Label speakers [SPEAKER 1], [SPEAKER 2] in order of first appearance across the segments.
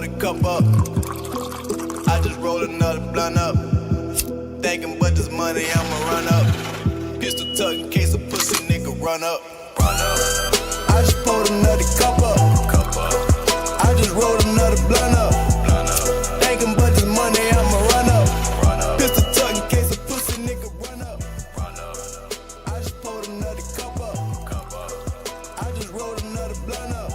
[SPEAKER 1] another cup up. I just rolled another blunt up. Thinking but this money I'ma run up. Pistol tuck in case a pussy nigga run up. I just pulled another cup up. I just rolled another blunt up. Thinking but this money I'ma run up. Pistol tuck in case a pussy nigga run up. I just pulled another cup up. I just rolled another blunt up.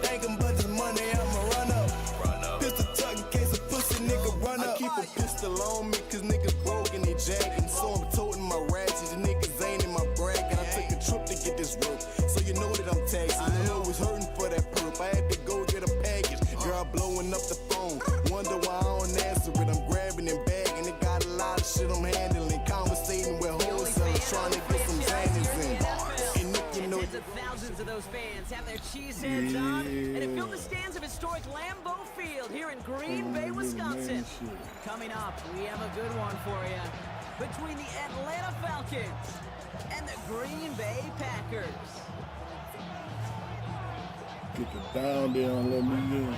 [SPEAKER 1] Thinking but this money I'ma run up. Pistol tuck in case a pussy nigga run up. I keep a pistol on me cause niggas broke and they jacking. So I'm toting my ratchets, the niggas ain't in my bracket. I took a trip to get this rope, so you know that I'm taxing. I know it's hurting for that perp, I had to go get a package. Girl blowing up the phone, wonder why I don't answer it. I'm grabbing and bagging, it got a lot of shit I'm handling. Conversating with wholesalers, trying to get some Xanax in. And if you know
[SPEAKER 2] Tens of thousands of those fans have their cheese heads on, and it filled the stands of historic Lambeau Field here in Green Bay, Wisconsin. Coming up, we have a good one for you. Between the Atlanta Falcons and the Green Bay Packers.
[SPEAKER 3] Get it down there and let me in.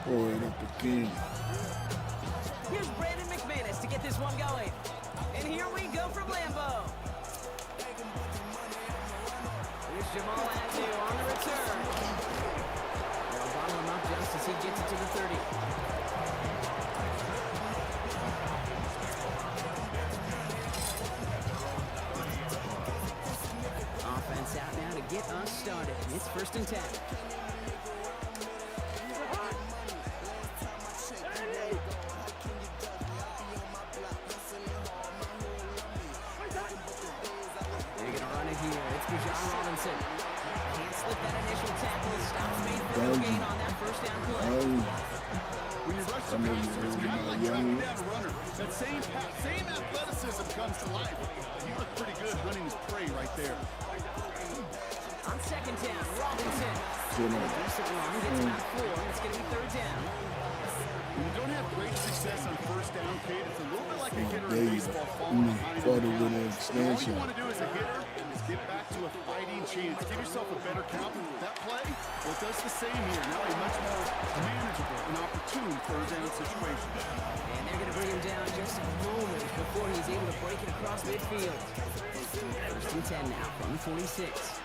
[SPEAKER 3] Pour it up again.
[SPEAKER 2] Here's Brandon McManus to get this one going. And here we go from Lambeau. Here's Jamal Agnew on the return. They'll bottle him up just as he gets it to the 30. Offense out now to get us started. It's 1st and 10. They're gonna run it here. It's Bijan Robinson. Can't slip that initial tackle. Stops made for no gain on that 1st down play.
[SPEAKER 4] When you rush the passer, it's kind of like tracking down a runner. That same athleticism comes to life. He looked pretty good hunting his prey right there.
[SPEAKER 2] On 2nd down, Robinson.
[SPEAKER 3] Sit down.
[SPEAKER 2] Decent run, gets about 4. It's going to be 3rd down.
[SPEAKER 4] When you don't have great success on 1st down, Kate, it's a little bit like a hitter
[SPEAKER 3] There
[SPEAKER 4] in
[SPEAKER 3] you
[SPEAKER 4] baseball
[SPEAKER 3] go.
[SPEAKER 4] falling behind
[SPEAKER 3] Fought
[SPEAKER 4] in
[SPEAKER 3] it
[SPEAKER 4] the
[SPEAKER 3] with an
[SPEAKER 4] count. All you
[SPEAKER 3] extension.
[SPEAKER 4] want to do as a hitter is get back to a fighting chance. Give yourself a better count. That play, well, it does the same here. Now a much more manageable and opportune 3rd down situation.
[SPEAKER 2] And they're going to bring him down just a moment before he's able to break it across midfield. 1st and 10 now from the 46.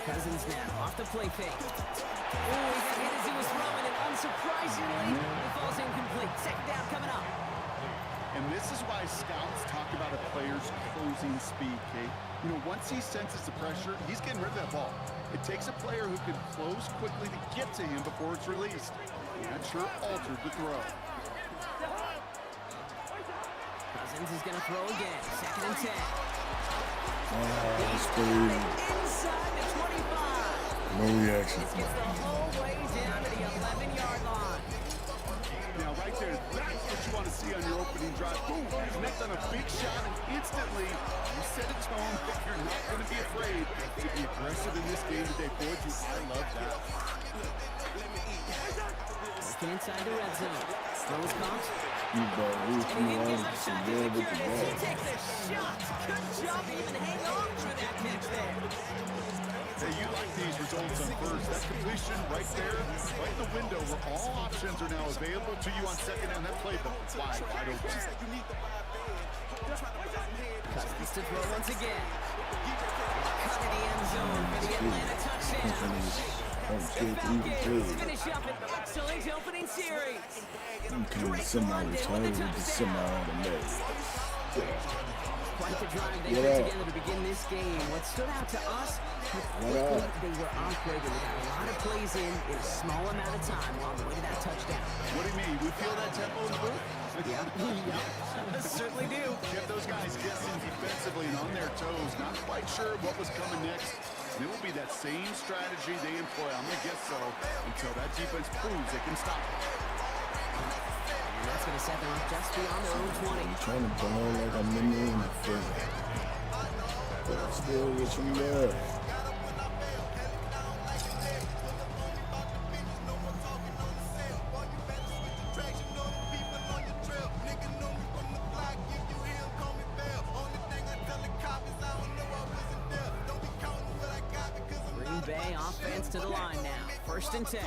[SPEAKER 2] Cousins now off the play fake. Oh, he got hit as he was throwing, and unsurprisingly, it falls incomplete. 2nd down coming up.
[SPEAKER 4] And this is why scouts talk about a player's closing speed, Kate. You know, once he senses the pressure, he's getting rid of that ball. It takes a player who can close quickly to get to him before it's released. And that sure altered the throw.
[SPEAKER 2] Cousins is going to throw again. 2nd and 10.
[SPEAKER 3] It's crazy.
[SPEAKER 2] Inside the 25.
[SPEAKER 3] No reaction.
[SPEAKER 2] Gets the whole way down to the 11-yard line.
[SPEAKER 4] Now, right there, that's what you want to see on your opening drive. Boom, connect on a big shot, and instantly you set a tone that you're not going to be afraid to be aggressive in this game today. Boy, I love that.
[SPEAKER 2] Working inside the red zone. Throw is caught.
[SPEAKER 3] You ball,
[SPEAKER 2] And he didn't give much time to
[SPEAKER 3] with the
[SPEAKER 2] secure this.
[SPEAKER 3] ball.
[SPEAKER 2] He takes a shot. Good job to even hang on for that catch there.
[SPEAKER 4] Hey, you like these results on 1st. That completion right there, right in the window where all options are now available to you on 2nd and that playbook. Wide open.
[SPEAKER 2] Cousins to throw once again. Cut in the end zone for the Atlanta touchdown. The Falcons finish up an excellent opening series.
[SPEAKER 3] You can semi-retired with the semi-automatic.
[SPEAKER 2] Quite the drive they
[SPEAKER 3] What
[SPEAKER 2] put
[SPEAKER 3] up?
[SPEAKER 2] together to begin this game. What stood out to us, how
[SPEAKER 3] What
[SPEAKER 2] quickly
[SPEAKER 3] up?
[SPEAKER 2] they were operating. They got a lot of plays in a small amount of time on the way to that touchdown.
[SPEAKER 4] What do you mean? We feel that tempo in the booth?
[SPEAKER 2] Yeah, certainly do.
[SPEAKER 4] Kept those guys guessing defensively and on their toes, not quite sure what was coming next. And it will be that same strategy they employ, I'm going to guess so, until that defense proves they can stop it.
[SPEAKER 2] And that's going to set them up just beyond their own 20.
[SPEAKER 3] I'm trying to ball like I'm in the field. But I'm still with you there.
[SPEAKER 2] Bay offense to the line now. 1st and 10.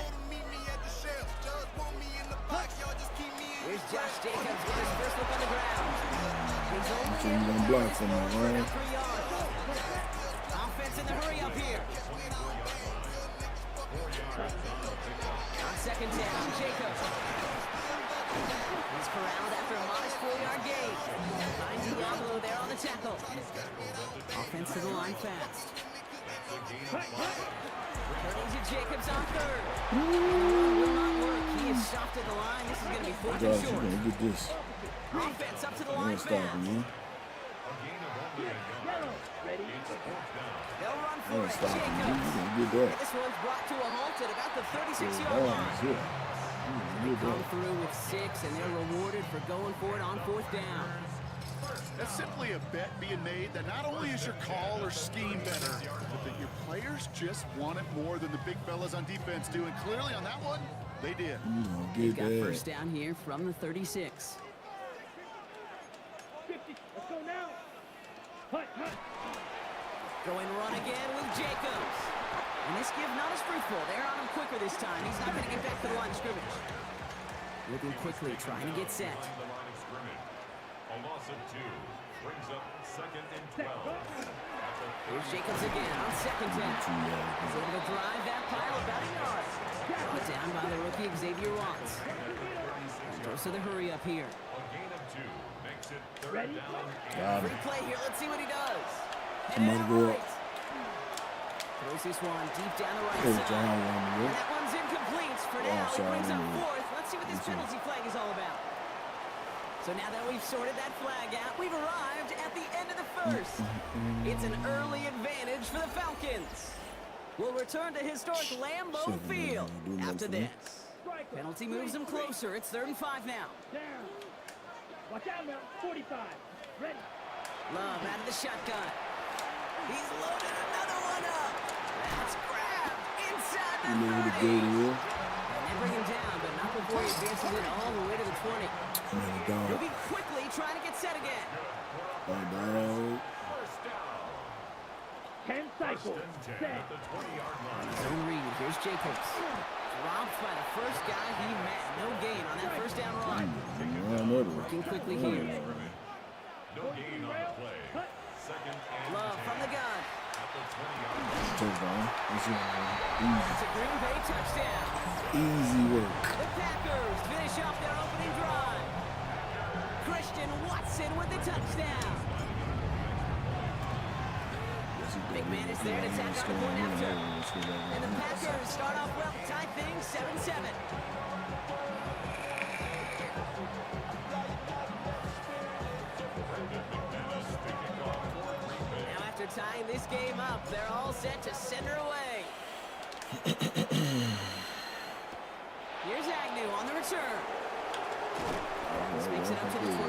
[SPEAKER 2] Here's Josh Jacobs with his first look on the ground. He's only
[SPEAKER 3] So you
[SPEAKER 2] able
[SPEAKER 3] gonna
[SPEAKER 2] to
[SPEAKER 3] block
[SPEAKER 2] get
[SPEAKER 3] for me,
[SPEAKER 2] forward for
[SPEAKER 3] right?
[SPEAKER 2] about 3 yards. Offense in the hurry up here. On 2nd down, Jacobs. He's corralled after a modest 4-yard gain. Finds Diablo there on the tackle. Offense to the line fast. Turning to Jacobs on 3rd. Will not work. He is stopped at the line. This is going to be 4th and
[SPEAKER 3] Josh, you
[SPEAKER 2] short.
[SPEAKER 3] gonna get this.
[SPEAKER 2] Offense up to the
[SPEAKER 3] You
[SPEAKER 2] line
[SPEAKER 3] ain't stopping
[SPEAKER 2] fast.
[SPEAKER 3] me.
[SPEAKER 2] They'll run
[SPEAKER 3] You
[SPEAKER 2] for
[SPEAKER 3] ain't
[SPEAKER 2] it.
[SPEAKER 3] stopping me. You
[SPEAKER 2] Jacobs.
[SPEAKER 3] gonna get that.
[SPEAKER 2] This one's brought to a halt at about the 36-yard
[SPEAKER 3] That
[SPEAKER 2] line.
[SPEAKER 3] one's here. You gonna get
[SPEAKER 2] Come
[SPEAKER 3] that.
[SPEAKER 2] through with 6, and they're rewarded for going for it on 4th down.
[SPEAKER 4] That's simply a bet being made that not only is your call or scheme better, but that your players just want it more than the big fellas on defense do. And clearly on that one, they did.
[SPEAKER 3] You gonna
[SPEAKER 2] They've
[SPEAKER 3] get
[SPEAKER 2] got
[SPEAKER 3] that.
[SPEAKER 2] 1st down here from the 36. Going run again with Jacobs. And this give not as fruitful. They're on him quicker this time. He's not going to get back to the line of scrimmage. Moving quickly, trying to get set.
[SPEAKER 5] A loss of 2 brings up 2nd and 12.
[SPEAKER 2] Here's Jacobs again on 2nd down. He's able to drive that pile about a yard. Brought down by the rookie Xavier Watts. And goes to the hurry up here.
[SPEAKER 5] A gain of 2 makes it 3rd down.
[SPEAKER 3] Got
[SPEAKER 2] Free
[SPEAKER 3] it.
[SPEAKER 2] play here. Let's see what he does.
[SPEAKER 3] I'm
[SPEAKER 2] And
[SPEAKER 3] gonna go
[SPEAKER 2] right.
[SPEAKER 3] up.
[SPEAKER 2] Throws this one deep down the right
[SPEAKER 3] Hey,
[SPEAKER 2] side.
[SPEAKER 3] John,
[SPEAKER 2] And
[SPEAKER 3] one
[SPEAKER 2] that one's incomplete. For now, it
[SPEAKER 3] sorry,
[SPEAKER 2] brings up
[SPEAKER 3] I
[SPEAKER 2] 4th. Let's see what this penalty flag is all about. So now that we've sorted that flag out, we've arrived at the end of the 1st. It's an early advantage for the Falcons. We'll return to historic Lambeau
[SPEAKER 3] Shouldn't
[SPEAKER 2] Field
[SPEAKER 3] do nothing.
[SPEAKER 2] after this. Penalty moves them closer. It's 3rd and 5 now.
[SPEAKER 6] Down. Watch out now. 45. Ready.
[SPEAKER 2] Love out of the shotgun. He's loaded another one up. That's grabbed inside the
[SPEAKER 3] You know where to
[SPEAKER 2] 30.
[SPEAKER 3] go here.
[SPEAKER 2] And they bring him down, but not before he advances it all the way to the 20.
[SPEAKER 3] Man, dog.
[SPEAKER 2] Moving quickly, trying to get set again.
[SPEAKER 3] Oh, dog.
[SPEAKER 6] 10 cycles. Set.
[SPEAKER 2] Zone read. Here's Jacobs. Dropped by the first guy he met. No gain on that 1st down run.
[SPEAKER 3] Run over.
[SPEAKER 2] Looking quickly here.
[SPEAKER 5] No gain on the play. 2nd and
[SPEAKER 2] Love from the gun.
[SPEAKER 5] at the 20-yard line.
[SPEAKER 3] Touchdown. That's it, man.
[SPEAKER 2] It's a Green Bay touchdown.
[SPEAKER 3] Easy work.
[SPEAKER 2] The Packers finish off their opening drive. Christian Watson with the touchdown. Big man is there to tack on the point after. And the Packers start off well, tie things 7-7. Now after tying this game up, they're all set to send her away. Here's Agnew on the return. This makes it up to the 25.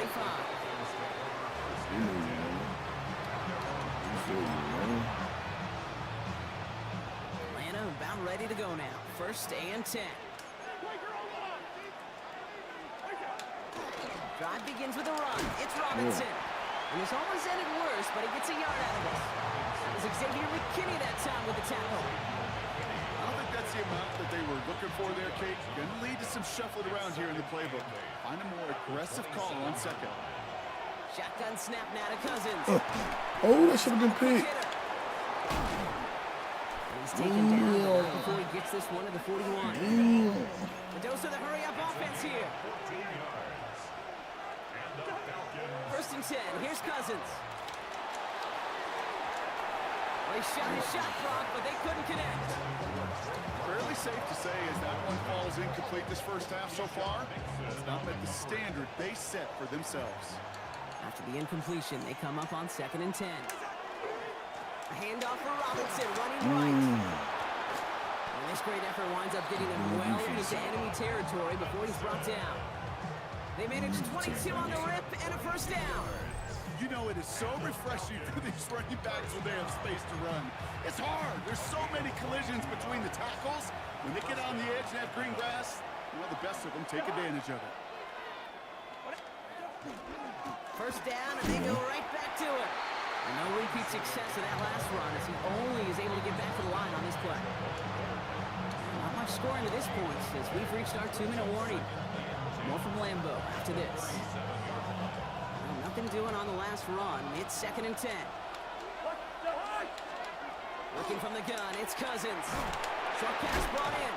[SPEAKER 3] You know you, man. You feel you, man.
[SPEAKER 2] Atlanta about ready to go now. 1st and 10. Drive begins with a run. It's Robinson. And this almost ended worse, but he gets a yard out of it. It was Xavier McKinney that time with the tackle.
[SPEAKER 4] I don't think that's the amount that they were looking for there, Kate. Going to lead to some shuffling around here in the playbook. Find a more aggressive call on 2nd.
[SPEAKER 2] Shotgun snap now to Cousins.
[SPEAKER 3] Oh, that should have been picked.
[SPEAKER 2] Hitter. And he's taken down but not before he gets this one to the 41. The dose of the hurry-up offense here.
[SPEAKER 5] 14 yards. And the Falcons
[SPEAKER 2] 1st and 10. Here's Cousins. Well, he shot his shot, Brock, but they couldn't connect.
[SPEAKER 4] Fairly safe to say as that one falls incomplete this 1st half so far, it's not met the standard they set for themselves.
[SPEAKER 2] After the incompletion, they come up on 2nd and 10. A handoff for Robinson, running right. And this great effort winds up getting them well into enemy territory before he's brought down. They manage 22 on the rip and a 1st down.
[SPEAKER 4] You know, it is so refreshing for these running backs when they have space to run. It's hard. There's so many collisions between the tackles. When they get on the edge and have green grass, the best of them take advantage of it.
[SPEAKER 2] 1st down, and they go right back to it. And no repeat success of that last run as he only is able to get back to the line on this play. Not much scoring to this point as we've reached our 2-minute warning. More from Lambeau after this. Well, nothing doing on the last run. It's 2nd and 10. Looking from the gun, it's Cousins. Short pass brought in.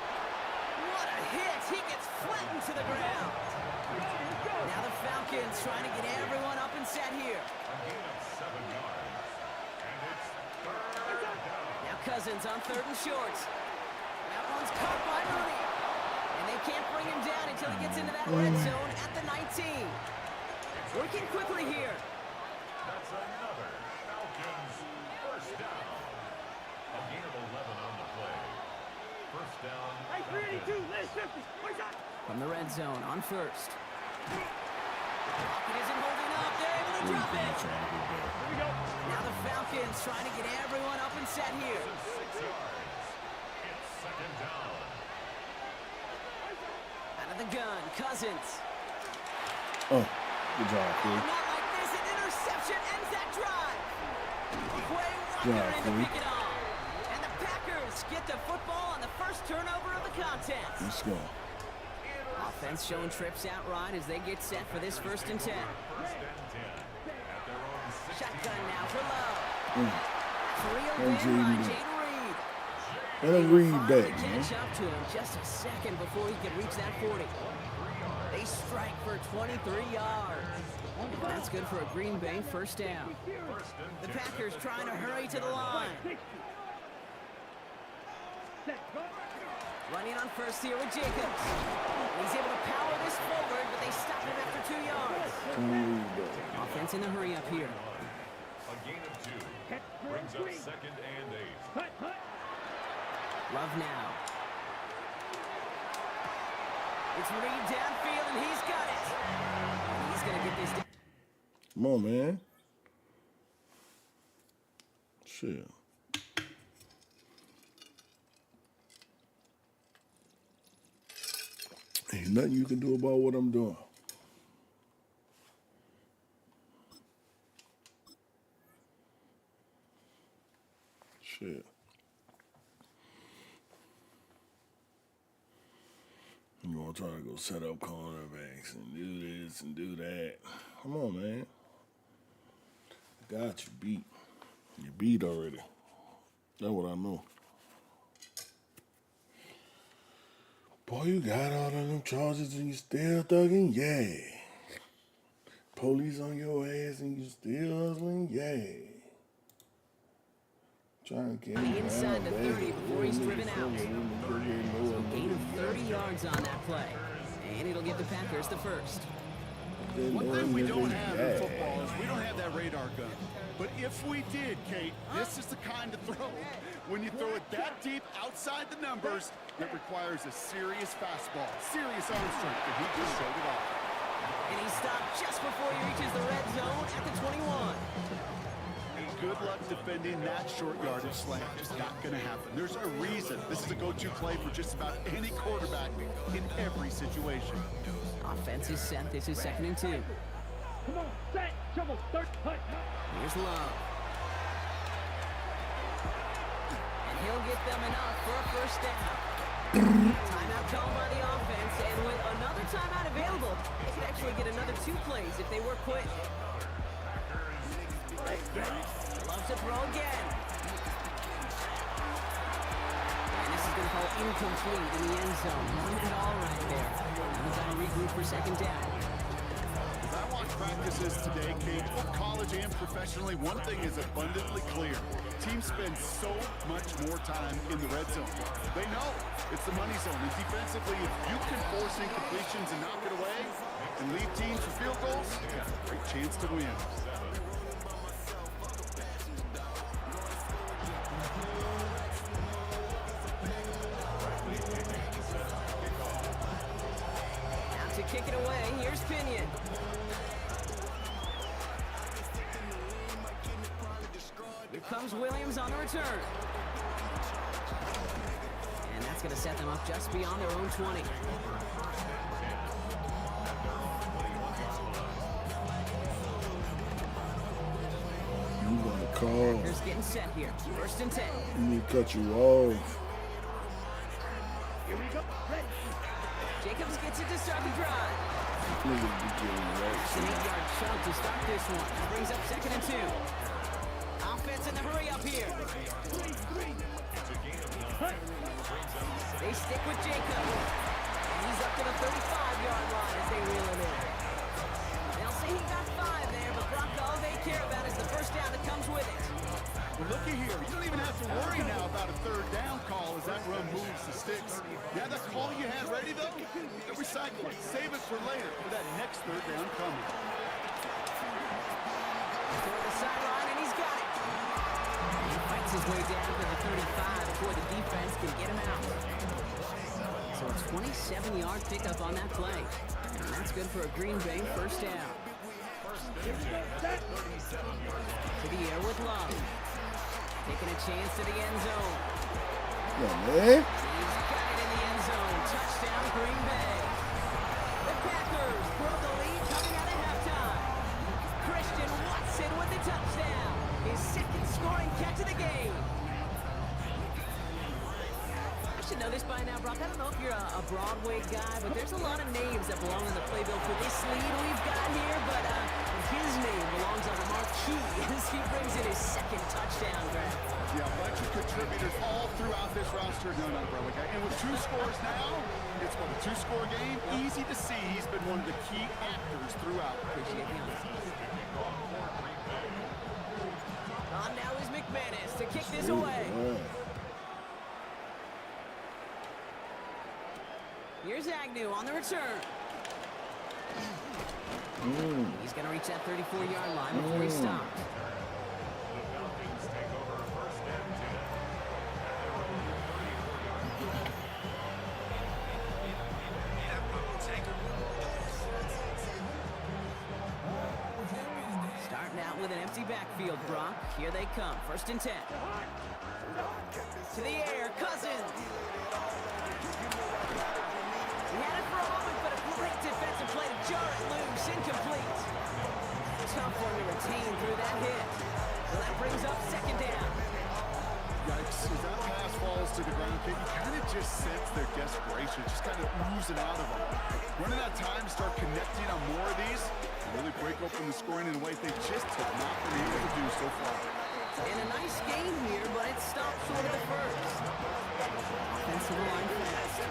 [SPEAKER 2] What a hit! He gets flattened to the ground. Now the Falcons trying to get everyone up and set here. Now Cousins on 3rd and short. That one's caught by Mooney. And they can't bring him down until he gets into that red zone at the 19. Working quickly here.
[SPEAKER 5] That's another Falcons first down. A gain of 11 on the play. First down.
[SPEAKER 6] Hey, 382, list 50. What's up?
[SPEAKER 2] From the red zone on 1st. Pocket isn't holding up. They're able to drop it.
[SPEAKER 6] Here we go.
[SPEAKER 2] Now the Falcons trying to get everyone up and set here.
[SPEAKER 5] 6 yards. It's 2nd down.
[SPEAKER 2] Out of the gun, Cousins.
[SPEAKER 3] Oh, good job, kid.
[SPEAKER 2] Not like this, an interception ends that drive. Quay Walker
[SPEAKER 3] Yeah,
[SPEAKER 2] in to
[SPEAKER 3] Quay.
[SPEAKER 2] pick it off. And the Packers get the football on the first turnover of the contest.
[SPEAKER 3] Let's go.
[SPEAKER 2] Offense showing trips out right as they get set for this 1st and 10.
[SPEAKER 5] First and 10. At their own 16.
[SPEAKER 2] Shotgun now for Lowe.
[SPEAKER 3] Mm.
[SPEAKER 2] Reeled
[SPEAKER 3] And
[SPEAKER 2] in by
[SPEAKER 3] Jaden.
[SPEAKER 2] Jaden Reed.
[SPEAKER 3] Let him read
[SPEAKER 2] Finally
[SPEAKER 3] that, man.
[SPEAKER 2] catch up to him just a second before he could reach that 40. They strike for 23 yards. And that's good for a Green Bay first down. The Packers trying to hurry to the line. Running on 1st here with Jacobs. He's able to power this forward, but they stop him after 2 yards. Offense in the hurry up here.
[SPEAKER 5] A gain of 2. Brings up 2nd and 8.
[SPEAKER 2] Love now. It's Reed downfield, and he's got it. He's going to get this down.
[SPEAKER 3] Come on, man. Shit. Ain't nothing you can do about what I'm doing. Shit. You want to try to go set up cornerbacks and do this and do that. Come on, man. I got you beat. You beat already. That's what I know. Boy, you got all of them charges and you still thugging? Yeah. Police on your ass and you still hustling? Yeah. Trying to get him
[SPEAKER 2] Inside the
[SPEAKER 3] down,
[SPEAKER 2] 30
[SPEAKER 3] baby.
[SPEAKER 2] before he's driven out.
[SPEAKER 3] So
[SPEAKER 2] Gain of 30 yards on that play. And it'll give the Packers the first.
[SPEAKER 4] One thing we don't have in football is we don't have that radar gun. But if we did, Kate, this is the kind of throw. When you throw it that deep outside the numbers, it requires a serious fastball, serious arm strength, and he just showed it off.
[SPEAKER 2] And he stopped just before he reaches the red zone at the 21.
[SPEAKER 4] Good luck defending that short yardage slant. It's not going to happen. There's a reason this is a go-to play for just about any quarterback in every situation.
[SPEAKER 2] Offense is set. This is 2nd and 2.
[SPEAKER 6] Come on, set, shovel, start, punt.
[SPEAKER 2] Here's Love. And he'll get them enough for a first down. Timeout called by the offense, and with another timeout available, they could actually get another 2 plays if they work quick. Love to throw again. And this is going to fall incomplete in the end zone. Not at all right there. We've got to regroup for 2nd down.
[SPEAKER 4] As I watch practices today, Kate, both college and professionally, one thing is abundantly clear. Teams spend so much more time in the red zone. They know it's the money zone. And defensively, if you can force incompletions and knock it away and lead teams for field goals, you got a great chance to win.
[SPEAKER 2] To kick it away, here's Pinion. Here comes Williams on the return. And that's going to set them up just beyond their own 20.
[SPEAKER 3] You gonna call.
[SPEAKER 2] Packers getting set here. 1st and 10.
[SPEAKER 3] You need to cut you off.
[SPEAKER 6] Here we go. Ready.
[SPEAKER 2] Jacobs gets it to start the drive.
[SPEAKER 3] Niggas be getting
[SPEAKER 2] It's an
[SPEAKER 3] right.
[SPEAKER 2] 8-yard chunk to start this one. That brings up 2nd and 2. Offense in the hurry up here. They stick with Jacobs. And he's up to the 35-yard line as they reel him in. They'll say he got 5 there, but Brock, all they care about is the first down that comes with it.
[SPEAKER 4] Well, looky here. You don't even have to worry now about a 3rd down call as that run moves the sticks. Yeah, that call you had ready, though, recycle it. Save it for later for that next 3rd down coming.
[SPEAKER 2] Toward the sideline, and he's got it. He fights his way down to the 35 before the defense can get him out. So a 27-yard pickup on that play. And that's good for a Green Bay 1st down. To the air with Love. Taking a chance to the end zone.
[SPEAKER 3] Come on, man.
[SPEAKER 2] He's got it in the end zone. Touchdown, Green Bay. The Packers grow the lead coming out of halftime. Christian Watson with the touchdown. His 2nd scoring catch of the game. I should know this by now, Brock. I don't know if you're a Broadway guy, but there's a lot of names that belong in the playbill for this lead we've got here, but his name belongs on the marquee as he brings in his 2nd touchdown grab.
[SPEAKER 4] Yeah, a bunch of contributors all throughout this roster. No, not a Broadway guy. And with 2 scores now, it's what, a 2-score game? Easy to see he's been one of the key actors throughout.
[SPEAKER 2] Appreciate the honesty. On now is McManus to kick this away. Here's Agnew on the return. He's going to reach that 34-yard line before he stops.
[SPEAKER 5] The Falcons take over 1st and 10.
[SPEAKER 2] Starting out with an empty backfield, Brock. Here they come. 1st and 10. To the air, Cousins. He had it for a moment, but a great defensive play to jar it loose. Incomplete. Tough one to retain through that hit. So that brings up 2nd down.
[SPEAKER 4] Yikes, as that pass falls to the ground, you kind of just sense their desperation, just kind of oozing out of them. Running out of time to start connecting on more of these, really break open the scoring in a way they just have not been able to do so far.
[SPEAKER 2] And a nice game here, but it stopped short of the 1st. Offensive line fast.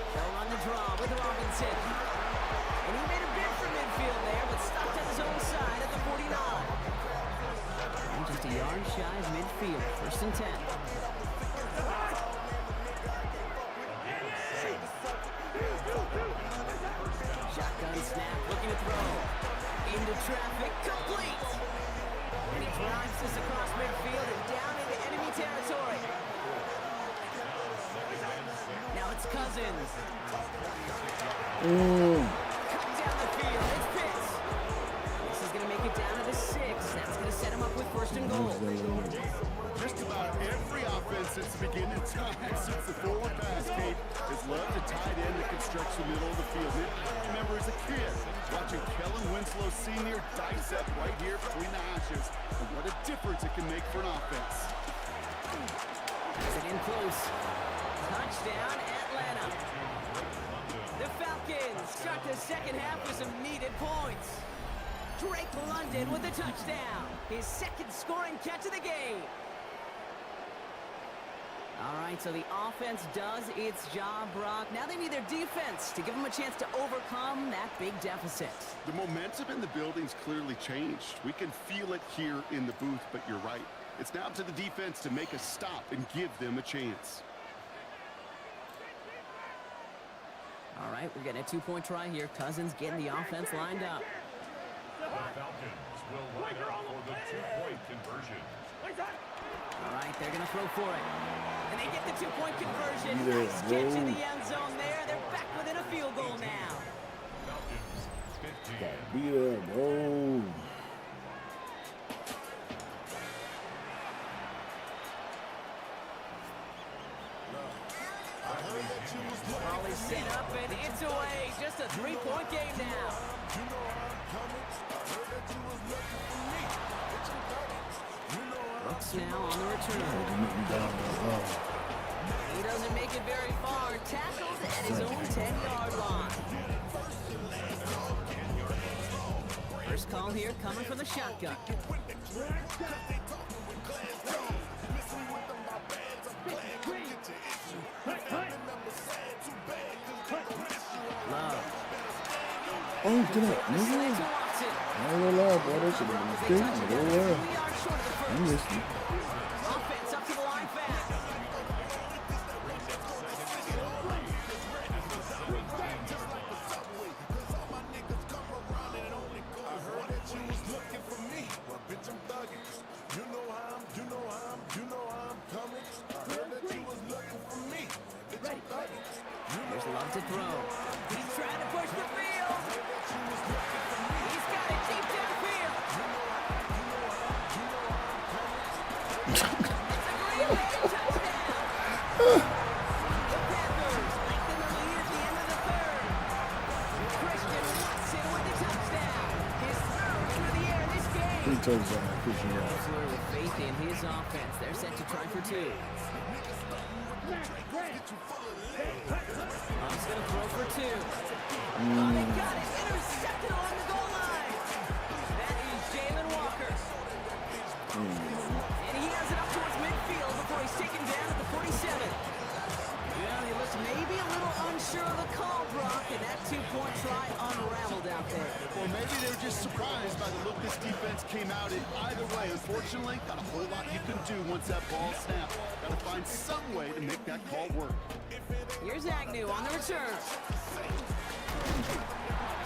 [SPEAKER 2] They'll run the draw with Robinson. And he made a bid for midfield there, but stopped at his own side at the 49. And just a yard shy of midfield. 1st and 10. Shotgun snap, looking to throw. Into traffic, complete. And he drives this across midfield and down into enemy territory. Now it's Cousins. Cut down the field, it's Pitts. This is going to make it down to the 6. That's going to set him up with 1st and goal.
[SPEAKER 4] Just about every offense since the beginning of time, since the forward pass, Kate, has loved a tight end that can stretch the middle of the field. I remember as a kid watching Kellen Winslow Sr. dissect right here between the hashes, and what a difference it can make for an offense.
[SPEAKER 2] Is it in close? Touchdown, Atlanta. The Falcons start the 2nd half with some needed points. Drake London with a touchdown. His 2nd scoring catch of the game. All right, so the offense does its job, Brock. Now they need their defense to give them a chance to overcome that big deficit.
[SPEAKER 4] The momentum in the building's clearly changed. We can feel it here in the booth, but you're right. It's now up to the defense to make a stop and give them a chance.
[SPEAKER 2] All right, we're getting a 2-point try here. Cousins getting the offense lined up.
[SPEAKER 5] The Falcons will line up for the 2-point conversion.
[SPEAKER 2] All right, they're going to throw for it. And they get the 2-point conversion.
[SPEAKER 3] Yeah,
[SPEAKER 2] Nice catch in
[SPEAKER 3] bro.
[SPEAKER 2] the end zone there. They're back within a field goal now.
[SPEAKER 5] Falcons 15.
[SPEAKER 3] Beat up, bro.
[SPEAKER 2] Ball is set up and it's away. Just a 3-point game now. Bucks now on the return. He doesn't make it very far. Tackled at his own 10-yard line. First call here coming from the shotgun. Love.
[SPEAKER 3] Oh, get up, nigga.
[SPEAKER 2] Sling to Watson.
[SPEAKER 3] I ain't gonna lie, boy. That should have been a mistake. Nigga, oh,
[SPEAKER 2] 3
[SPEAKER 3] yeah.
[SPEAKER 2] yards short of the
[SPEAKER 3] I
[SPEAKER 2] first.
[SPEAKER 3] missed you.
[SPEAKER 2] Offense up to the line fast. There's Love to throw. He's trying to push the field. He's got it deep downfield. It's a Green Bay touchdown. The Packers lengthen the lead at the end of the third. Christian Watson with the touchdown. His third through the air this game.
[SPEAKER 3] 3 touchdowns, Christian Watson.
[SPEAKER 2] Hustler with faith in his offense. They're set to try for 2. Love's going to throw for 2. Oh, they got it. Intercepted along the goal line. That is Jalen Walker. And he has it up towards midfield before he's taken down at the 47. Well, he looks maybe a little unsure of the call, Brock, and that 2-point try unraveled out there.
[SPEAKER 4] Or maybe they were just surprised by the look this defense came out in. Either way, unfortunately, not a whole lot you can do once that ball snapped. Got to find some way to make that call work.
[SPEAKER 2] Here's Agnew on the return.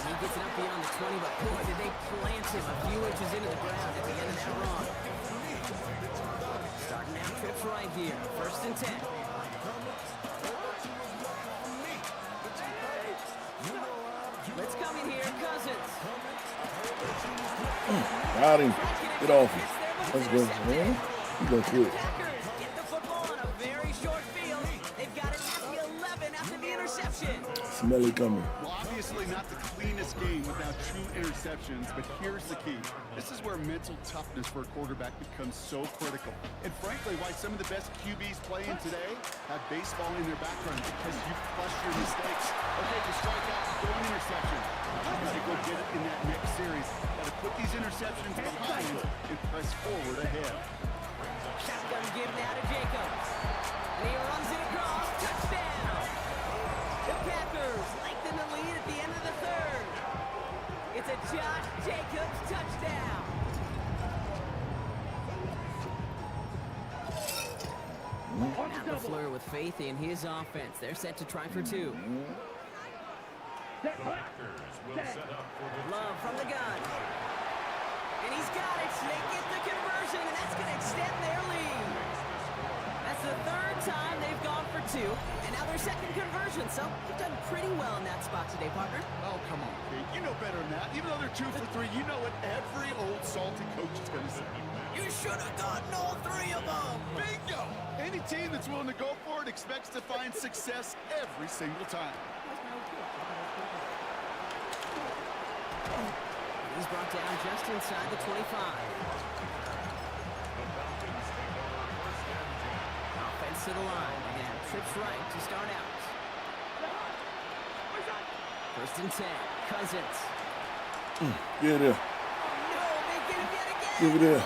[SPEAKER 2] He gets it up beyond the 20, but boy, did they plant him a few inches into the ground at the end of that run. Starting out trips right here. 1st and 10. Let's come in here, Cousins.
[SPEAKER 3] Got him. Get off him. Let's go, man. He's going to quit.
[SPEAKER 2] Packers get the football on a very short field. They've got it at the 11 after the interception.
[SPEAKER 3] Smell it coming.
[SPEAKER 4] Well, obviously not the cleanest game without true interceptions, but here's the key. This is where mental toughness for a quarterback becomes so critical. And frankly, why some of the best QBs playing today have baseball in their background, because you flush your mistakes. Okay, you strike out, throw an interception. You gotta go get it in that next series. Gotta put these interceptions behind you and press forward ahead.
[SPEAKER 2] Shotgun give now to Jacobs. And he runs it across. Touchdown. The Packers lengthen the lead at the end of the third. It's a Josh Jacobs touchdown. Matt LaFleur with faith in his offense. They're set to try for 2.
[SPEAKER 5] The Packers will set up for the
[SPEAKER 2] Love from the gun. And he's got it. They get the conversion, and that's going to extend their lead. That's the 3rd time they've gone for 2, and now their 2nd conversion. So they've done pretty well in that spot today, partner.
[SPEAKER 4] Oh, come on, Pete. You know better than that. Even though they're 2 for 3, you know what every old salty coach is going to say.
[SPEAKER 2] You should have gotten all 3 of them.
[SPEAKER 4] Bingo! Any team that's willing to go for it expects to find success every single time.
[SPEAKER 2] He's brought down just inside the 25. Offense to the line, and trips right to start out. 1st and 10. Cousins.
[SPEAKER 3] Get there.
[SPEAKER 2] No, they get him yet again.
[SPEAKER 3] Give it there.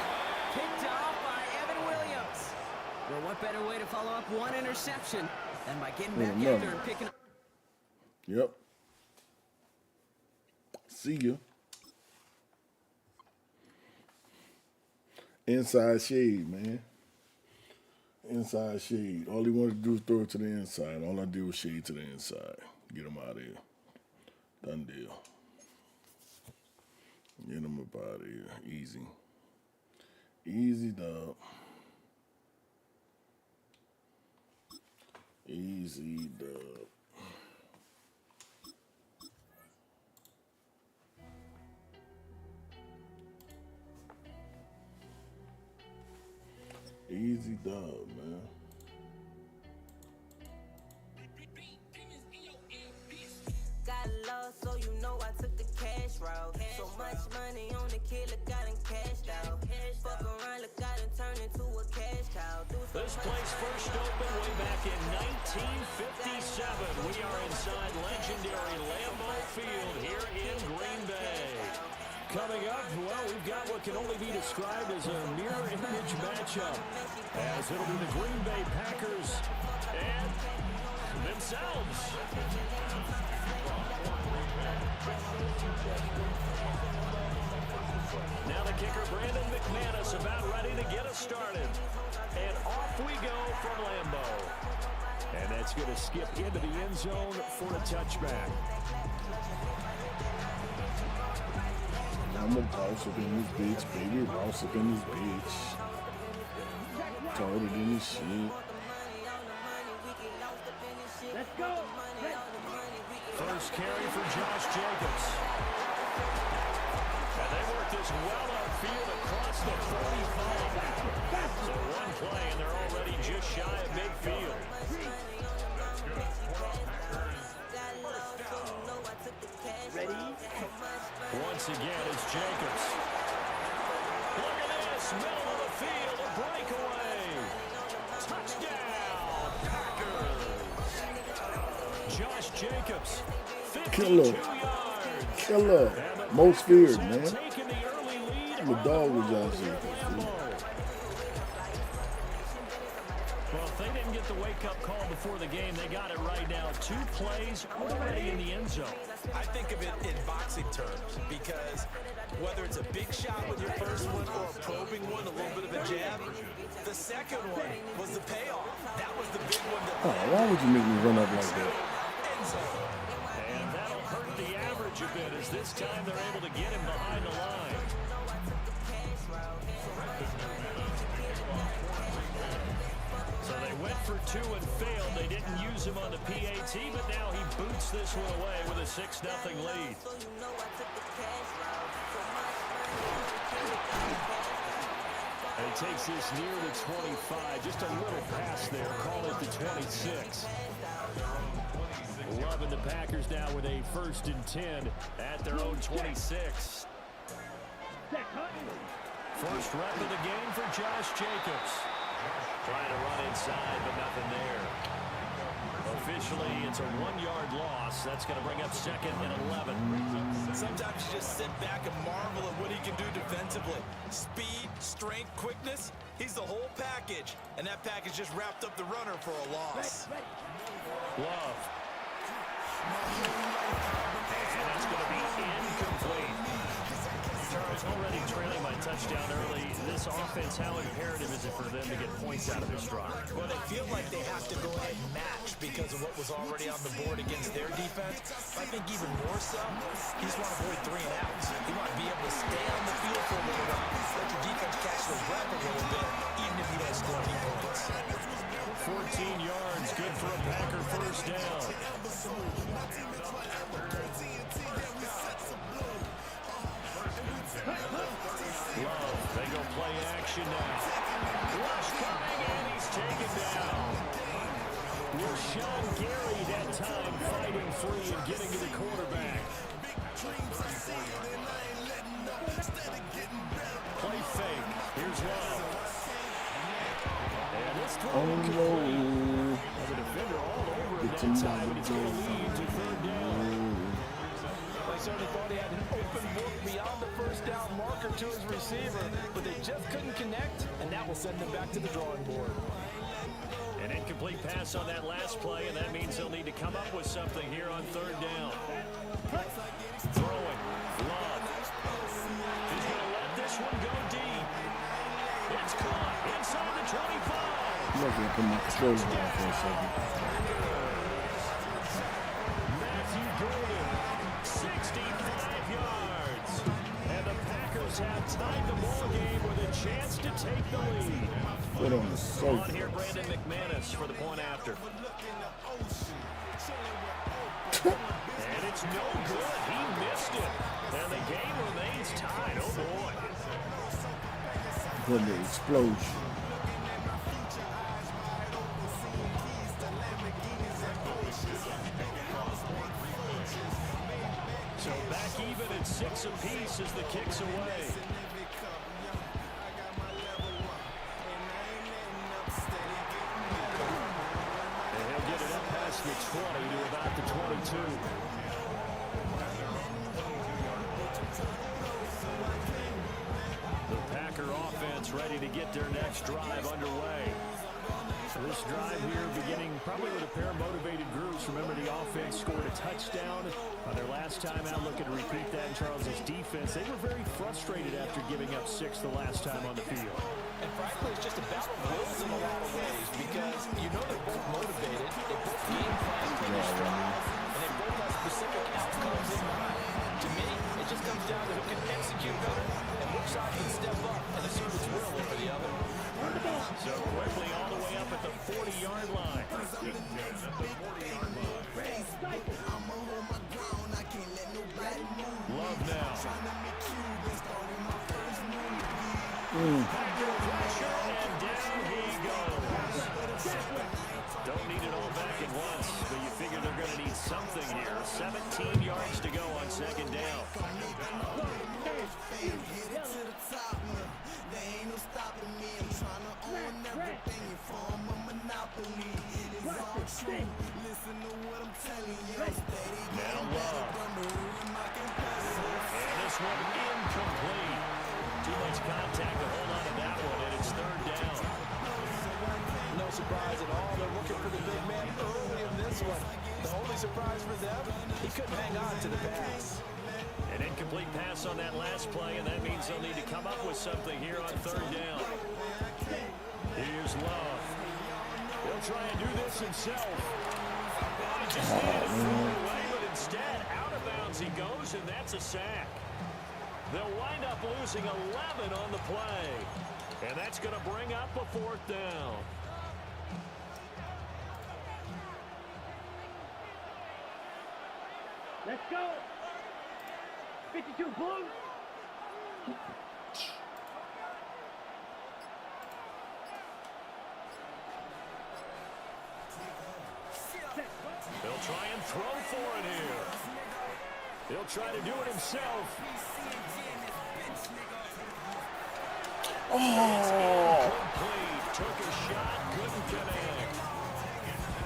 [SPEAKER 2] Picked off by Evan Williams. Well, what better way to follow up one interception than by getting back
[SPEAKER 3] Another.
[SPEAKER 2] after and picking up.
[SPEAKER 3] Yep. See ya. Inside shade, man. Inside shade. All he wanted to do was throw it to the inside. All I did was shade to the inside. Get him out of here. Done deal. Get him up out of here. Easy. Easy, dog. Easy, dog. Easy dub, man.
[SPEAKER 7] Got love, so you know I took the cash route. This place first opened way back in 1957. We are inside legendary Lambeau Field here in Green Bay. Coming up, well, we've got what can only be described as a mirror image matchup, as it'll be the Green Bay Packers and themselves. Now the kicker, Brandon McManus, about ready to get us started. And off we go from Lambeau. And that's going to skip into the end zone for a touchback.
[SPEAKER 3] I'm a boss up in this bitch, baby. Boss up in this bitch. Taller than this shit.
[SPEAKER 6] Let's go.
[SPEAKER 7] First carry for Josh Jacobs. And they work this well upfield across the 45. So one play, and they're already just shy of midfield.
[SPEAKER 6] Ready?
[SPEAKER 7] Once again, it's Jacobs. Look at this, middle of the field, a breakaway. Touchdown, Packers. Josh Jacobs, 52 yards.
[SPEAKER 3] Killer. Most feared, man.
[SPEAKER 7] Taking the early lead.
[SPEAKER 3] I'm a dog with Josh Jacobs.
[SPEAKER 7] Well, if they didn't get the wake-up call before the game, they got it right now. 2 plays already in the end zone.
[SPEAKER 8] I think of it in boxing terms because whether it's a big shot with your first one or a probing one, a little bit of a jab, the second one was the payoff. That was the big one.
[SPEAKER 3] Oh, why would you make me run up like that?
[SPEAKER 7] And that'll hurt the average a bit as this time they're able to get him behind the line. So they went for 2 and failed. They didn't use him on the PAT, but now he boots this one away with a 6-0 lead. And he takes this near the 25, just a little pass there, call it the 26. Loving the Packers now with a 1st and 10 at their own 26. First rep of the game for Josh Jacobs. Trying to run inside, but nothing there. Officially, it's a 1-yard loss. That's going to bring up 2nd and 11.
[SPEAKER 8] Sometimes you just sit back and marvel at what he can do defensively. Speed, strength, quickness, he's the whole package. And that package just wrapped up the runner for a loss.
[SPEAKER 7] Love. And that's going to be incomplete. Charles already trailing by touchdown early. This offense, how imperative is it for them to get points out of this drive?
[SPEAKER 8] Well, they feel like they have to go ahead and match because of what was already on the board against their defense. I think even more so, he just want to avoid 3 and outs. You want to be able to stay on the field for a little while, let your defense catch their breath a little bit, even if you don't score any points.
[SPEAKER 7] 14 yards, good for a Packer first down. Love, they go play action now. Rush coming, and he's taken down. Rashawn Gary that time fighting free and getting to the quarterback. Play fake. Here's Love. And this throw
[SPEAKER 3] Oh, no.
[SPEAKER 7] the defender all over him that time, and it's going to lead to 3rd down.
[SPEAKER 8] They certainly thought he had an open book beyond the first down marker to his receiver, but they just couldn't connect, and that will send them back to the drawing board.
[SPEAKER 7] An incomplete pass on that last play, and that means they'll need to come up with something here on 3rd down. Throwing. Love. He's going to let this one go deep. It's caught inside the 25.
[SPEAKER 3] I'm not going to put my controller down for a second.
[SPEAKER 7] Matthew Gordon, 65 yards. And the Packers have tied the ball game with a chance to take the lead.
[SPEAKER 3] Put on the
[SPEAKER 7] On
[SPEAKER 3] sofa.
[SPEAKER 7] here, Brandon McManus for the point after. And it's no good. He missed it. And the game remains tied. Oh, boy.
[SPEAKER 3] Put the explosion.
[SPEAKER 7] So back even at 6 apiece as the kick's away. And he'll get it up past the 20 to about the 22. The Packer offense ready to get their next drive underway. So this drive here beginning probably with a pair of motivated groups. Remember, the offense scored a touchdown on their last time out. Looking to repeat that in Charles's defense. They were very frustrated after giving up 6 the last time on the field.
[SPEAKER 8] And frankly, it's just a battle of wills in a lot of ways because you know they're both motivated. They both game plan for this drive, and they both have specific outcomes in mind. To me, it just comes down to who can execute better and which side can step up and assert its will over the other.
[SPEAKER 7] So quickly all the way up at the 40-yard line. Love now. Pressure, and down he goes. Don't need it all back at once, but you figure they're going to need something here. 17 yards to go on second down. Now Love. And this one incomplete. Too much contact to hold on to that one, and it's third down.
[SPEAKER 8] No surprise at all. They're looking for the big man early in this one. The only surprise for them, he couldn't hang on to the pass.
[SPEAKER 7] An incomplete pass on that last play, and that means they'll need to come up with something here on third down. Here's Love. He'll try and do this himself. Oh, he just needed to throw it away, but instead, out of bounds he goes, and that's a sack. They'll wind up losing 11 on the play, and that's going to bring up a fourth down.
[SPEAKER 6] Let's go. 52 blue.
[SPEAKER 7] He'll try and throw for it here. He'll try to do it himself. Complete. Took a shot, couldn't connect.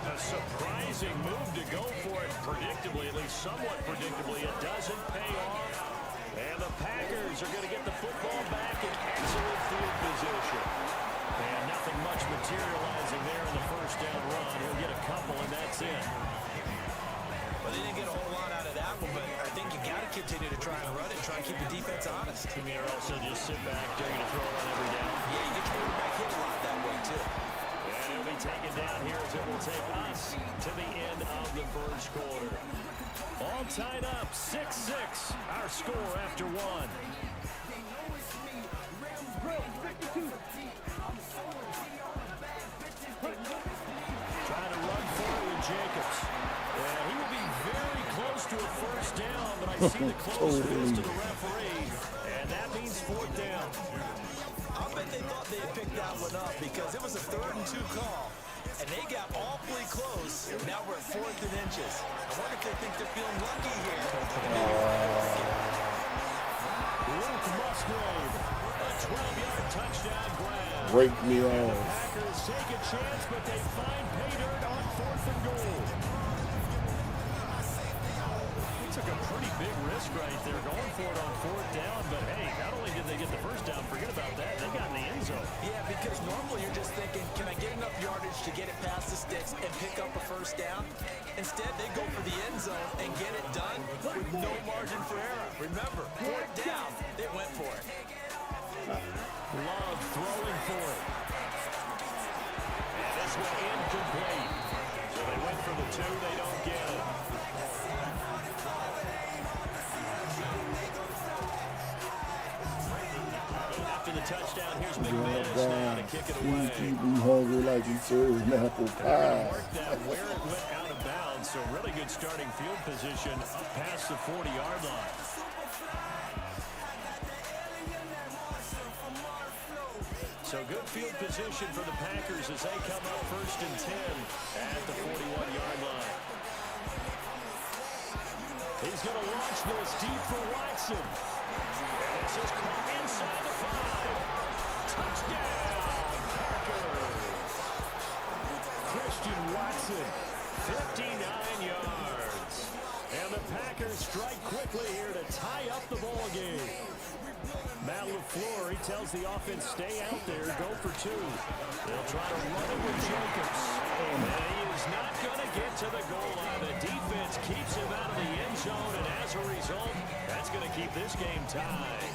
[SPEAKER 7] A surprising move to go for it predictably, at least somewhat predictably. It doesn't pay off. And the Packers are going to get the football back in excellent field position. And nothing much materializing there in the first down run. He'll get a couple, and that's it.
[SPEAKER 8] Well, they didn't get a whole lot out of that one, but I think you got to continue to try and run it, try and keep the defense honest.
[SPEAKER 7] You mean, or also just sit back, they're going to throw it on every down.
[SPEAKER 8] Yeah, you get your quarterback hit a lot that way, too.
[SPEAKER 7] And it'll be taken down here as it will take us to the end of the first quarter. All tied up, 6-6, our score after one. Trying to run forward, Jacobs. And he will be very close to a first down, but I see the close fist to the referee, and that means fourth down.
[SPEAKER 8] I bet they thought they had picked that one up because it was a 3rd and 2 call, and they got awfully close. Now we're at 4th and inches. I wonder if they think they're feeling lucky here.
[SPEAKER 7] Luke Musgrave, a 12-yard touchdown grab.
[SPEAKER 3] Break me
[SPEAKER 7] The
[SPEAKER 3] off.
[SPEAKER 7] Packers take a chance, but they find pay dirt on 4th and goal. He took a pretty big risk right there going for it on 4th down, but hey, not only did they get the first down, forget about that, they got in the end zone.
[SPEAKER 8] Yeah, because normally you're just thinking, can I get enough yardage to get it past the sticks and pick up a first down? Instead, they go for the end zone and get it done with no margin for error. Remember, 4th down, they went for it.
[SPEAKER 7] Love throwing for it. And this one incomplete. So they went for the 2, they don't get it. After the touchdown, here's McManus now to kick it away.
[SPEAKER 3] Keep me hungry like he serves an apple pie.
[SPEAKER 7] Worked that where it went out of bounds, so really good starting field position up past the 40-yard line. So good field position for the Packers as they come up 1st and 10 at the 41-yard line. He He's going to launch this deep for Watson. And this is caught inside the 5. Touchdown, Packers. Christian Watson, 59 yards. And the Packers strike quickly here to tie up the ball game. Matt LaFleur, he tells the offense, stay out there, go for 2. They'll try to run it with Jacobs. And he is not going to get to the goal line. The defense keeps him out of the end zone, and as a result, that's going to keep this game tied.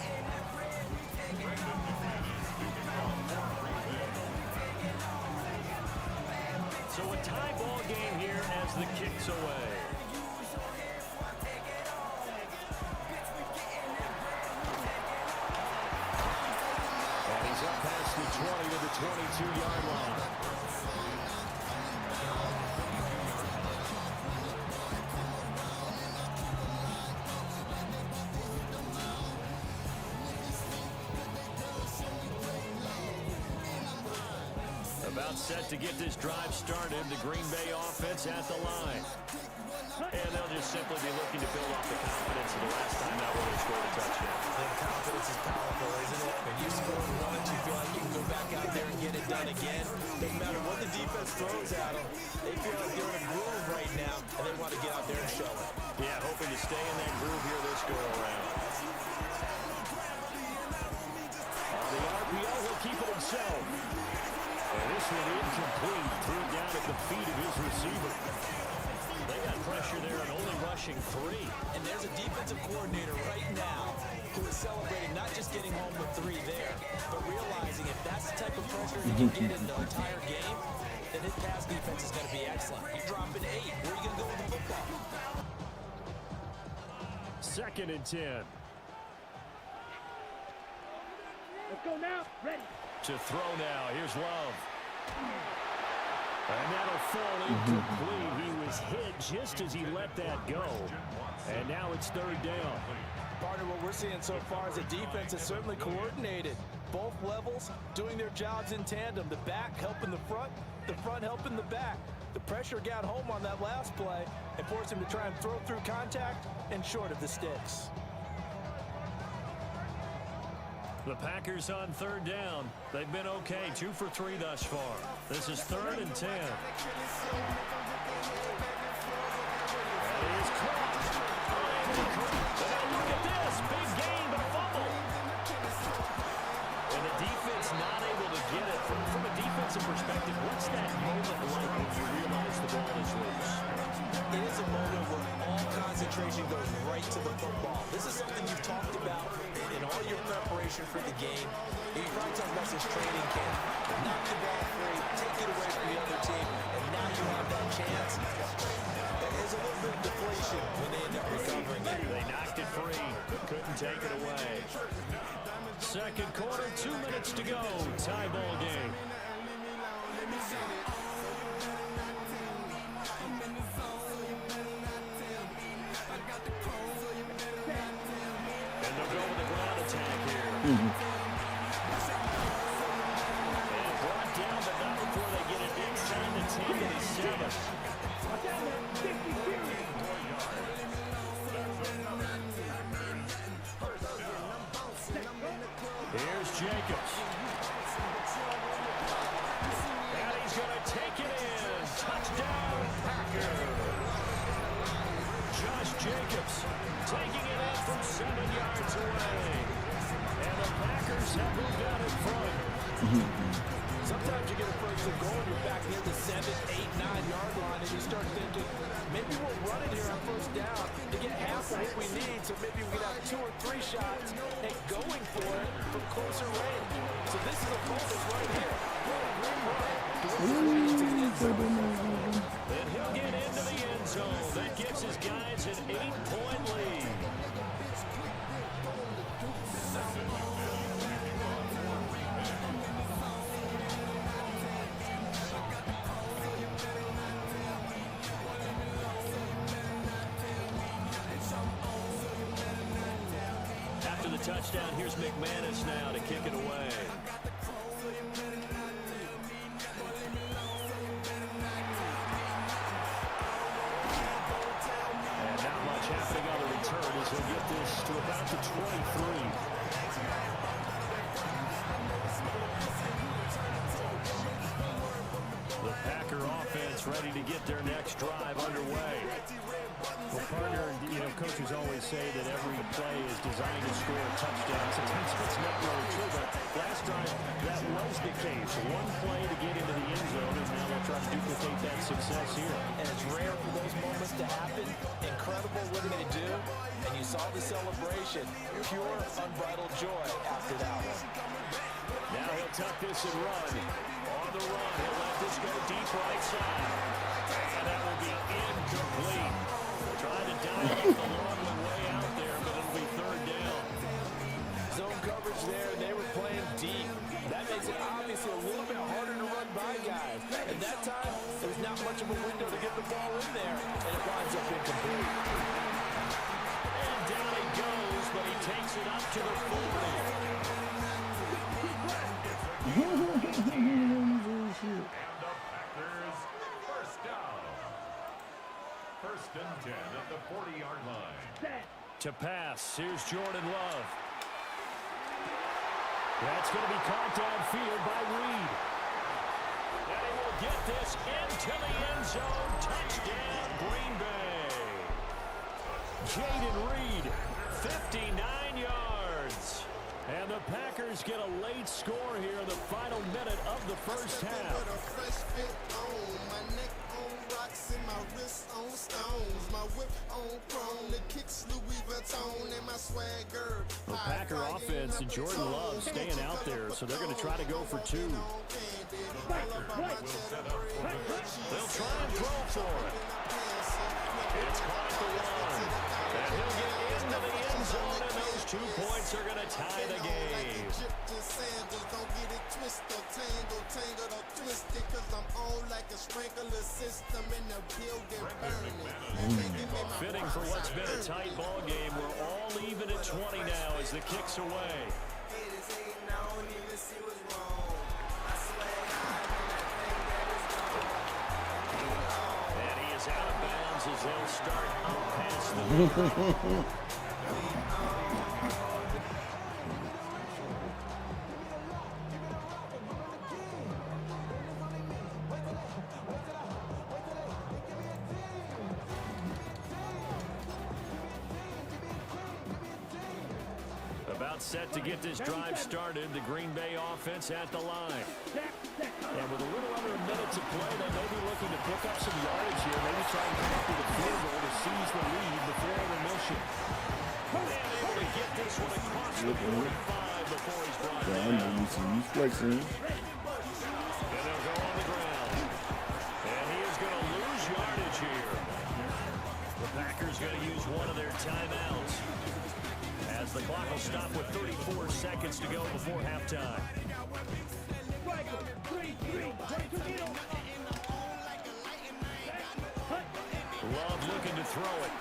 [SPEAKER 7] So a tie ball game here as the kick's away. Up past the 20 to the 22-yard line. About set to get this drive started. The Green Bay offense at the line. And they'll just simply be looking to build off the confidence of the last time out where they scored a touchdown.
[SPEAKER 8] And confidence is powerful, isn't it? When you score once, you feel like you can go back out there and get it done again. Doesn't matter what the defense throws at them. They feel like they're in a groove right now, and they want to get out there and show it.
[SPEAKER 7] Yeah, hoping to stay in that groove here this go-around. On the RPO, he'll keep it himself. And this one incomplete. Threw it down at the feet of his receiver. They got pressure there and only rushing 3.
[SPEAKER 8] And there's a defensive coordinator right now who is celebrating not just getting home with 3 there, but realizing if that's the type of pressure he can get in the entire game, then his pass defense is going to be excellent. You're dropping 8. Where are you going to go with the football?
[SPEAKER 7] 2nd and 10.
[SPEAKER 6] Let's go now. Ready.
[SPEAKER 7] To throw now. Here's Love. And that'll fall incomplete. He was hit just as he let that go. And now it's 3rd down.
[SPEAKER 8] Partner, what we're seeing so far is the defense is certainly coordinated. Both levels doing their jobs in tandem. The back helping the front helping the back. The pressure got home on that last play and forced him to try and throw through contact and short of the sticks.
[SPEAKER 7] The Packers on 3rd down. They've been okay, 2 for 3 thus far. This is 3rd and 10. That is caught. And now look at this. Big gain, but a fumble. And the defense not able to get it. From a defensive perspective, what's that moment like when you realize the ball is loose?
[SPEAKER 8] It is a moment where all concentration goes right to the football. This is something you've talked about in all your preparation for the game. You probably talk about this training camp. Knock the ball free, take it away from the other team, and now you have that chance. There's a little bit of deflation when they end up recovering it.
[SPEAKER 7] They knocked it free, couldn't take it away. 2nd quarter, 2 minutes to go. Tie ball game. And brought down, but not before they get it inside the 10 to the 7. Here's Jacobs. And he's going to take it in. Touchdown, Packers. Josh Jacobs taking it in from 7 yards away. And the Packers have moved out in front.
[SPEAKER 8] Sometimes you get a first and goal and you're back near the 7, 8, 9-yard line, and you start thinking, maybe we'll run it here on 1st down to get half of what we need, so maybe we can have 2 or 3 shots and going for it from closer range. So this is a bonus right here.
[SPEAKER 7] And he'll get into the end zone. That gives his guys an 8-point lead. After the touchdown, here's McManus now to kick it away. And not much happening on the this to about the 23. The Packer offense ready to get their next drive underway.
[SPEAKER 9] Well, partner, coaches always say that every play is designed to score a touchdown. Sometimes that's not really true, but last time that was the case. One play to get into the end zone, and now they'll try to duplicate that success here.
[SPEAKER 8] And it's rare for those moments to happen. Incredible when they do. And you saw the celebration. Pure, unbridled joy after that one.
[SPEAKER 7] Now he'll tuck this and run. On the run, he'll let this go deep right side. And that will be incomplete. Trying to dive up the long way out there, but it'll be third down.
[SPEAKER 8] Zone coverage there, they were playing deep. That makes it obviously a little bit harder to run by guys. And that time, there's not much of a window to get the ball in there, and it winds up incomplete.
[SPEAKER 7] And down he goes, but he takes it up to the 40.
[SPEAKER 5] And the Packers first down. First and 10 at the 40-yard line.
[SPEAKER 7] To pass, here's Jordan Love. That's going to be caught downfield by Reed. And he will get this into the end zone. Touchdown, Green Bay. Jaden Reed, 59 yards. And the Packers get a late score here in the final minute of the first half. The Packer offense and Jordan Love staying out there, so they're going to try to go for two. They'll try and throw for it. It's caught at the one. And he'll get into the end zone, and those 2 points are going to tie the game. Fitting for what's been a tight ball game. We're all even at 20 now as the kick's away. And he is out of bounds as they'll start up past the About set to get this drive started, the Green Bay offense at the line. And with a little under a minute to play, they may be looking to pick up some yardage here, maybe try and come up with a field goal to seize the lead before intermission. And able to get this one across the 45 before he's brought down.
[SPEAKER 3] He's flexing.
[SPEAKER 7] And they'll go on the ground. And he is going to lose yardage here. The Packers going to use one of their timeouts, as the clock will stop with 34 seconds to go before halftime. Love looking to throw it.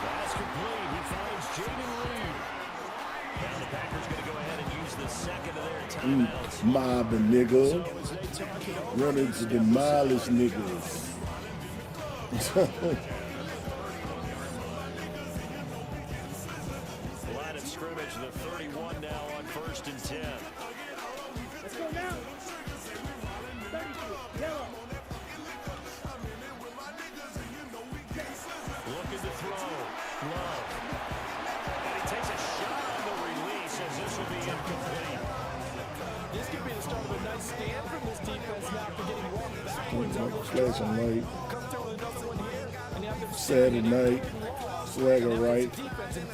[SPEAKER 7] Pass complete. He finds Jaden Reed. Now the Packers going to go ahead and use the second of their timeouts.
[SPEAKER 3] Mobbing, nigga. Running to demolish niggas.
[SPEAKER 7] Line of scrimmage, the 31 now on 1st and 10.
[SPEAKER 6] Let's go now. 32, yellow.
[SPEAKER 7] Looking to throw. Love. And he takes a shot on the release as this will be incomplete.
[SPEAKER 8] This could be the start of a nice stand from this defense now after getting walked backwards.
[SPEAKER 3] Flashing light.
[SPEAKER 8] Come through with another one here, and you have to
[SPEAKER 3] Saturday night. Swagger right.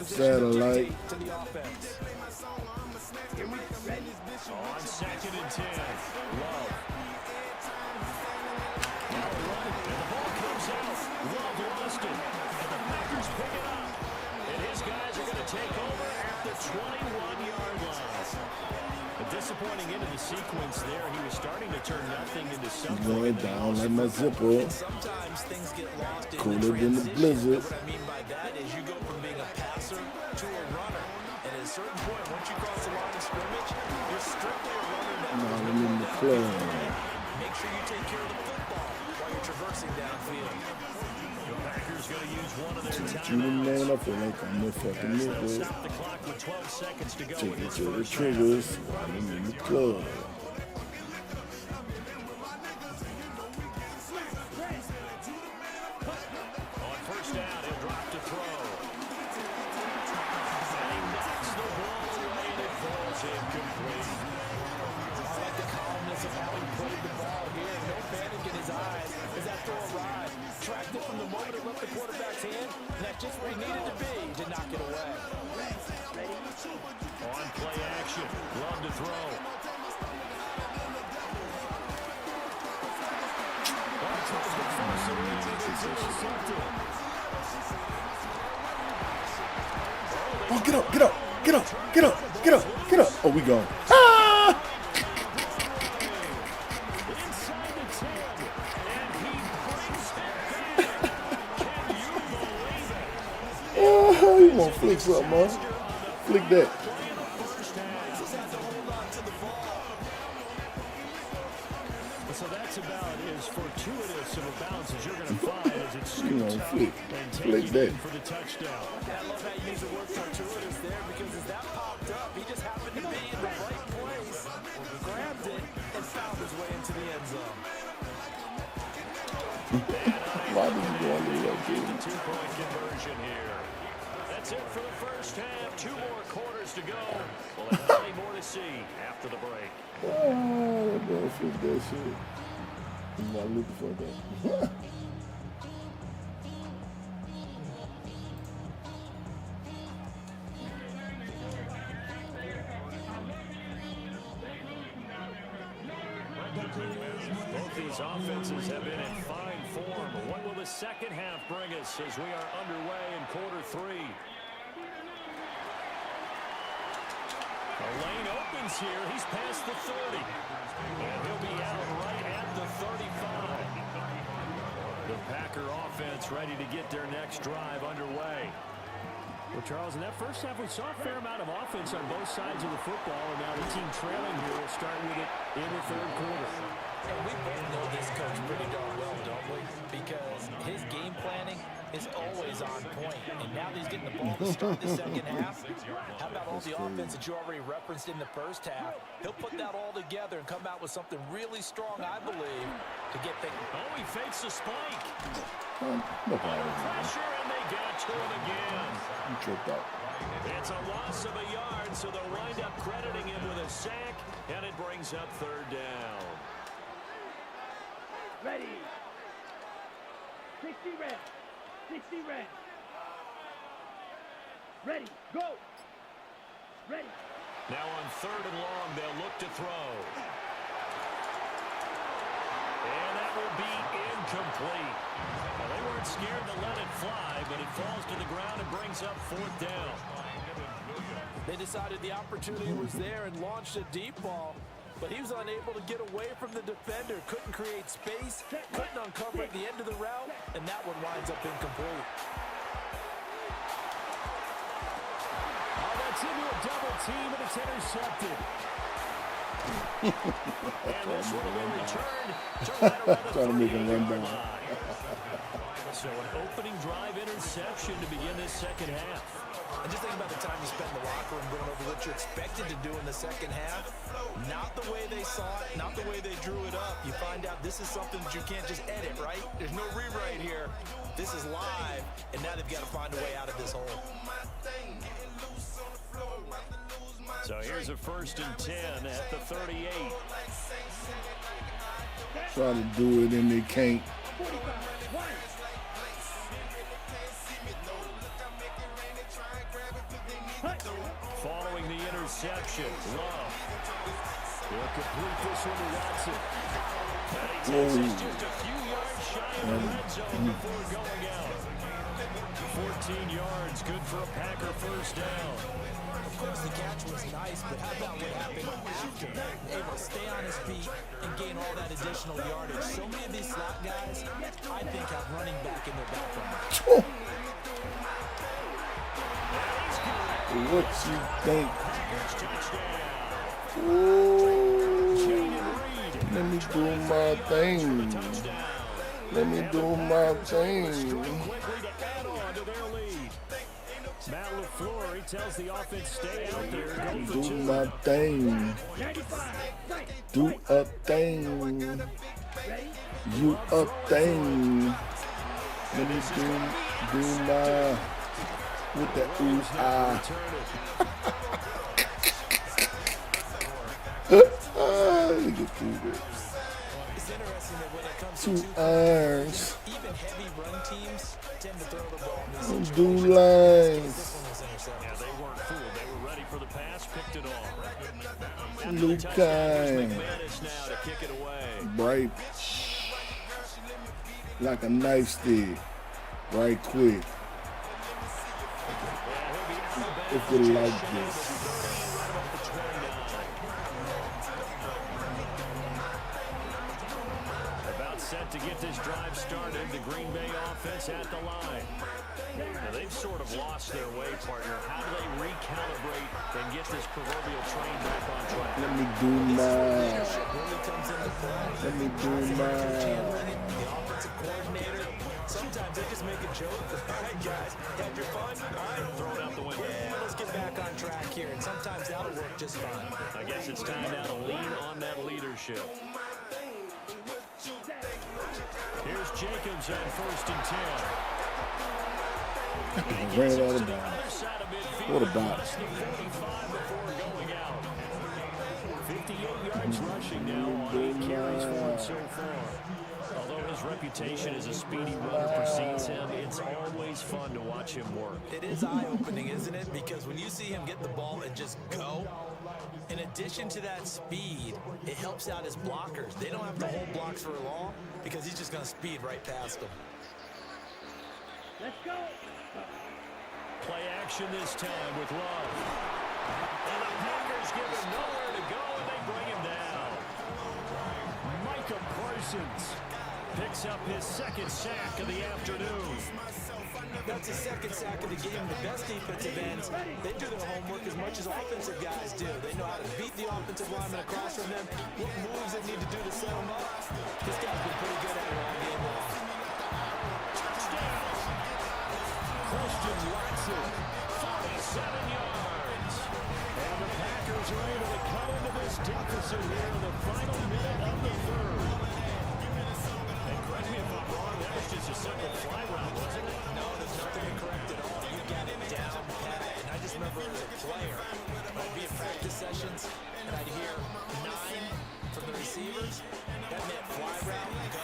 [SPEAKER 3] Satellite.
[SPEAKER 8] to the offense.
[SPEAKER 7] On 2nd and 10. Love. Now running, and the ball comes out. Love lost it. And the Packers pick it up. And his guys are going to take over at the 21-yard line. A disappointing end of the sequence there. He was starting to turn nothing into something.
[SPEAKER 3] Going down like my zipper.
[SPEAKER 8] Sometimes things get lost in
[SPEAKER 3] Cooler
[SPEAKER 8] the
[SPEAKER 3] than the
[SPEAKER 8] transition.
[SPEAKER 3] blizzard.
[SPEAKER 8] What I mean by that is you go from being a passer to a runner. And at a certain point, once you cross the line of scrimmage, you're strictly a runner now.
[SPEAKER 3] Now I'm in the club.
[SPEAKER 8] Make sure you take care of the football while you're traversing downfield.
[SPEAKER 7] The Packers going to use one of their
[SPEAKER 3] You
[SPEAKER 7] timeouts.
[SPEAKER 3] man, I feel like I'm the fucking
[SPEAKER 7] They'll
[SPEAKER 3] nigga.
[SPEAKER 7] stop the clock with 12 seconds to go
[SPEAKER 3] Take
[SPEAKER 7] in
[SPEAKER 3] it
[SPEAKER 7] this
[SPEAKER 3] to the
[SPEAKER 7] first half.
[SPEAKER 3] triggers. I'm in the club.
[SPEAKER 7] On first down, he'll drop to throw. And he knocks the ball away and it falls incomplete.
[SPEAKER 8] I like the calmness of how he played the ball here. No panic in his eyes as that throw arrived. Tracked it from the moment it left the quarterback's hand, and that's just where he needed to be to knock it away.
[SPEAKER 7] On play action, Love to throw. Throws the first and it's intercepted.
[SPEAKER 3] Oh, get up, get up, get up, get up, get up, get up. Oh, we gone. Ah!
[SPEAKER 7] Inside the 10, and he brings it back. Can you believe it?
[SPEAKER 3] Oh, you want to flick something, man? Flick that.
[SPEAKER 7] So that's about as fortuitous of a bounce as you're going to find as it's
[SPEAKER 3] You know,
[SPEAKER 7] scooped
[SPEAKER 3] flick.
[SPEAKER 7] out and
[SPEAKER 3] Flick
[SPEAKER 7] taken
[SPEAKER 3] that.
[SPEAKER 7] in for the touchdown.
[SPEAKER 8] I love how you use the word fortuitous there because as that popped up, he just happened to be in the right place, grabbed it, and found his way into the end zone.
[SPEAKER 3] Why did you go under that, dude?
[SPEAKER 7] Two-point conversion here. That's it for the first half. 2 more quarters to go. We'll have plenty more to see after the break.
[SPEAKER 3] Ah, that boy flipped that shit. You gotta look the fuck up.
[SPEAKER 7] Both these offenses have been in fine form. What will the second half bring us as we are underway in quarter 3? The lane opens here. He's past the 30. And he'll be out right at the 35. The Packer offense ready to get their next drive underway.
[SPEAKER 9] Well, Charles, in that first half, we saw a fair amount of offense on both sides of the football, and now the team trailing here will start with it in the third quarter.
[SPEAKER 8] And we both know this coach pretty darn well, don't we? Because his game planning is always on point. And now that he's getting the ball to start the second half, how about all the offense that you already referenced in the first half? He'll put that all together and come out with something really strong, I believe, to get things.
[SPEAKER 7] Oh, he fakes a spike.
[SPEAKER 3] No problem.
[SPEAKER 7] Pressure, and they got to him again.
[SPEAKER 3] You tripped out.
[SPEAKER 7] It's a loss of a yard, so they'll wind up crediting him with a sack, and it brings up third down.
[SPEAKER 6] Ready. 60 red. 60 red. Ready. Go. Ready.
[SPEAKER 7] Now on third and long, they'll look to throw. And that will be incomplete. Well, they weren't scared to let it fly, but it falls to the ground and brings up fourth down.
[SPEAKER 8] They decided the opportunity was there and launched a deep ball, but he was unable to get away from the defender, couldn't create space, couldn't uncover at the end of the route, and that one winds up incomplete.
[SPEAKER 9] Oh, that's into a double team, and it's intercepted.
[SPEAKER 7] And this one will be returned to right around the
[SPEAKER 3] Trying to make him run
[SPEAKER 7] 30-yard
[SPEAKER 3] down.
[SPEAKER 7] line. So an opening drive interception to begin this second half.
[SPEAKER 8] And just think about the time you spent in the locker room going over what you expected to do in the second half. Not the way they saw it, not the way they drew it up. You find out this is something that you can't just edit, right? There's no rewrite here. This is live, and now they've got to find a way out of this hole.
[SPEAKER 7] So here's a 1st and 10 at the 38.
[SPEAKER 3] Trying to do it and they can't.
[SPEAKER 6] 45. One.
[SPEAKER 7] Following the interception, Love. He'll complete this one to Watson. And he takes us just a few yards shy of the red zone before going out. 14 yards, good for a Packer first down.
[SPEAKER 8] Of course, the catch was nice, but how about what happened after? Able to stay on his feet and gain all that additional yardage. So many of these slot guys, I think, have running back in their background.
[SPEAKER 3] What you think? Ooh, let me do my thing. Let me do my thing.
[SPEAKER 7] Quickly to add on to their lead. Matt LaFleur, he tells the offense, stay out there, go for
[SPEAKER 3] Do
[SPEAKER 7] 2.
[SPEAKER 3] my thing.
[SPEAKER 6] 95. Right.
[SPEAKER 3] Do a thing. You a thing. Let me do my with the ooh ah. Look at this.
[SPEAKER 8] It's interesting that when it comes to
[SPEAKER 3] 2 irons.
[SPEAKER 8] even heavy run teams tend to throw the ball in these
[SPEAKER 3] Do lines.
[SPEAKER 8] This one was intercepted.
[SPEAKER 7] Yeah, they weren't fooled. They were ready for the pass, picked it off.
[SPEAKER 3] New kind.
[SPEAKER 7] McManus now to kick it away.
[SPEAKER 3] Bright. Like a knife stick. Right quick. If you like this.
[SPEAKER 7] About set to get this drive started. The Green Bay offense at the line. Now they've sort of lost their way, partner. How do they recalibrate and get this proverbial train back on track?
[SPEAKER 3] Let me do mine. Let me do mine.
[SPEAKER 8] The offensive coordinator, sometimes they just make a joke. All right, guys, had your fun? All right,
[SPEAKER 7] Throw it out the window.
[SPEAKER 8] yeah, let's get back on track here. And sometimes that'll work just fine.
[SPEAKER 7] I guess it's time now to lean on that leadership. Here's Jacobs on 1st and 10.
[SPEAKER 3] Ran out of bounds. What a box.
[SPEAKER 7] 58 yards rushing now on 8 carries for him so far. Although his reputation as a speedy runner precedes him, it's always fun to watch him work.
[SPEAKER 8] It is eye-opening, isn't it? Because when you see him get the ball and just go, in addition to that speed, it helps out his blockers. They don't have to hold blocks for long because he's just going to speed right past them.
[SPEAKER 6] Let's go.
[SPEAKER 7] Play action this time with Love. And the Packers give him nowhere to go, and they bring him down. Micah Parsons picks up his 2nd sack of the afternoon.
[SPEAKER 8] That's his 2nd sack of the game. The best defensive ends, they do their homework as much as offensive guys do. They know how to beat the offensive lineman across from them, what moves they need to do to set them up. This guy's been pretty good at it all game long.
[SPEAKER 7] Christian Watson, 47 yards. And the Packers are able to cut into this deficit here in the final minute of the 3rd. And correct me if I'm wrong, that was just a simple fly route, wasn't it?
[SPEAKER 8] No, there's nothing incorrect at all. You got it down pat. And I just remember as a player, I'd be at practice sessions, and I'd hear 9 from the receivers. That meant fly route, go.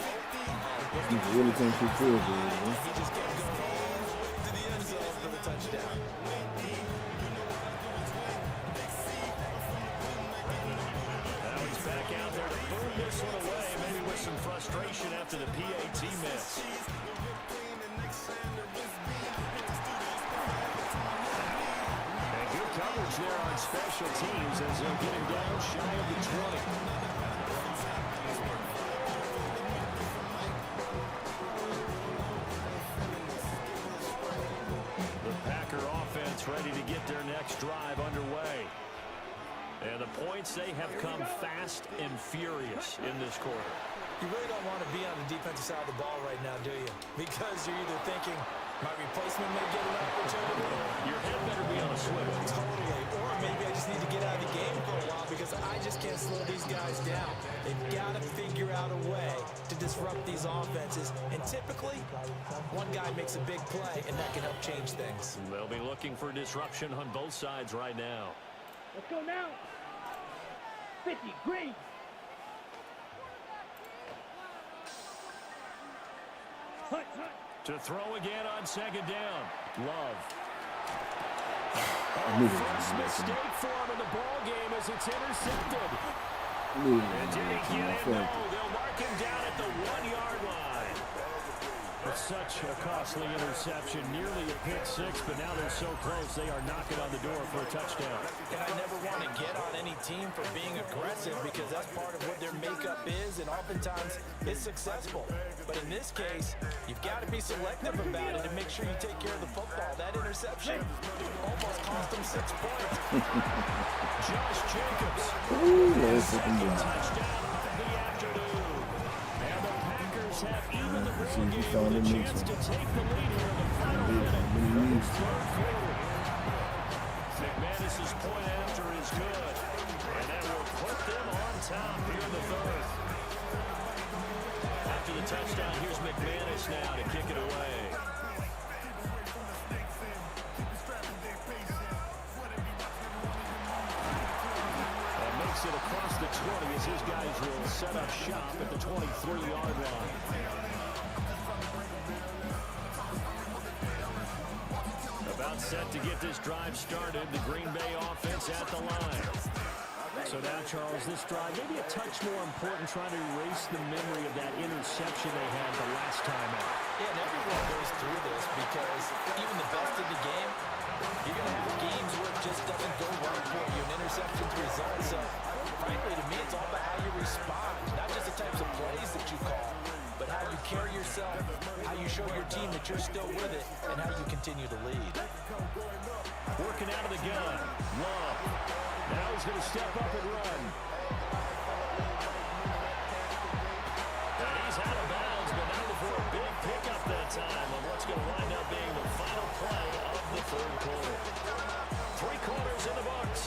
[SPEAKER 3] You really can't keep field goals, man.
[SPEAKER 8] He just kept going all the way to the end zone for the touchdown.
[SPEAKER 7] Now he's back out there to boom this one away, maybe with some frustration after the PAT miss. And good coverage there on special teams as they'll get him down shy of the 20. Ready to get their next drive underway. And the points, they have come fast and furious in this quarter.
[SPEAKER 8] You really don't want to be on the defensive side of the ball right now, do you? Because you're either thinking, my replacement may get an opportunity.
[SPEAKER 7] Your head better be on a swivel.
[SPEAKER 8] Totally. Or maybe I just need to get out of the game for a while because I just can't slow these guys down. They've got to figure out a way to disrupt these offenses. And typically, one guy makes a big play, and that can help change things.
[SPEAKER 7] They'll be looking for disruption on both sides right now.
[SPEAKER 6] Let's go now. 50, Green. Hut, hut.
[SPEAKER 7] To throw again on 2nd down. Love.
[SPEAKER 3] First
[SPEAKER 7] Mistake for him in the ball game as it's intercepted.
[SPEAKER 3] Move.
[SPEAKER 7] And did he get it? No, they'll mark him down at the 1-yard line. It's such a costly interception, nearly a pick six, but now they're so close they are knocking on the door for a touchdown.
[SPEAKER 8] And I never want to get on any team for being aggressive because that's part of what their makeup is, and oftentimes it's successful. But in this case, you've got to be selective about it and make sure you take care of the football. That interception almost cost them 6 points.
[SPEAKER 7] Josh Jacobs.
[SPEAKER 3] Ooh, that's looking good.
[SPEAKER 7] Touchdown of the afternoon. And the Packers Giants have even the ball
[SPEAKER 3] he
[SPEAKER 7] game
[SPEAKER 3] found
[SPEAKER 7] with
[SPEAKER 3] a
[SPEAKER 7] a
[SPEAKER 3] new
[SPEAKER 7] chance
[SPEAKER 3] one.
[SPEAKER 7] to take the lead here in the final minute of the third quarter. McManus's point after is good, and that will put them on top here in the third. After the touchdown, here's McManus now to kick it away. And makes it across the 20 as his guys will set up shop at the 23-yard line. About set to get this drive started. The Green Bay offense at the line. So now, Charles, this drive maybe a touch more important, trying to erase the memory of that interception they had the last time out.
[SPEAKER 8] Yeah, and everyone goes through this because even the best in the game, you're going to have games where it just doesn't go right for you. An interception's result. So, frankly, to me, it's all about how you respond. Not just the types of plays that you call, but how you carry yourself, how you show your team that you're still with it, and how you continue to lead.
[SPEAKER 7] Working out of the gun. Love. Now he's going to step up and run. And he's out of bounds, but now before a big pickup that time on what's going to wind up being the final play of the third quarter. 3 quarters in the books.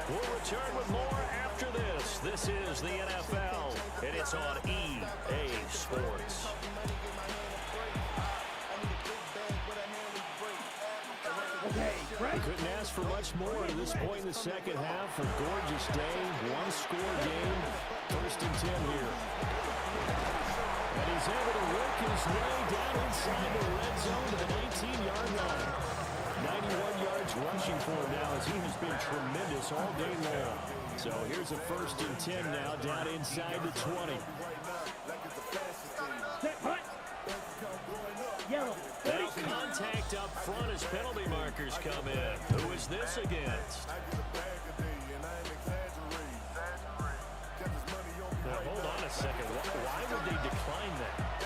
[SPEAKER 7] We'll return with more after this. This is the NFL, and it's on EA Sports. Couldn't ask for much more at this point in the second half. A gorgeous day, one-score game. 1st and 10 here. And he's able to work his way down inside the red zone to the 19-yard line. 91 yards rushing for him now as he has been tremendous all day long. So here's a 1st and 10 now down inside the 20.
[SPEAKER 6] Yellow.
[SPEAKER 7] Now contact up front as penalty markers come in. Who is this against? Now, hold on a second. Why would they decline that?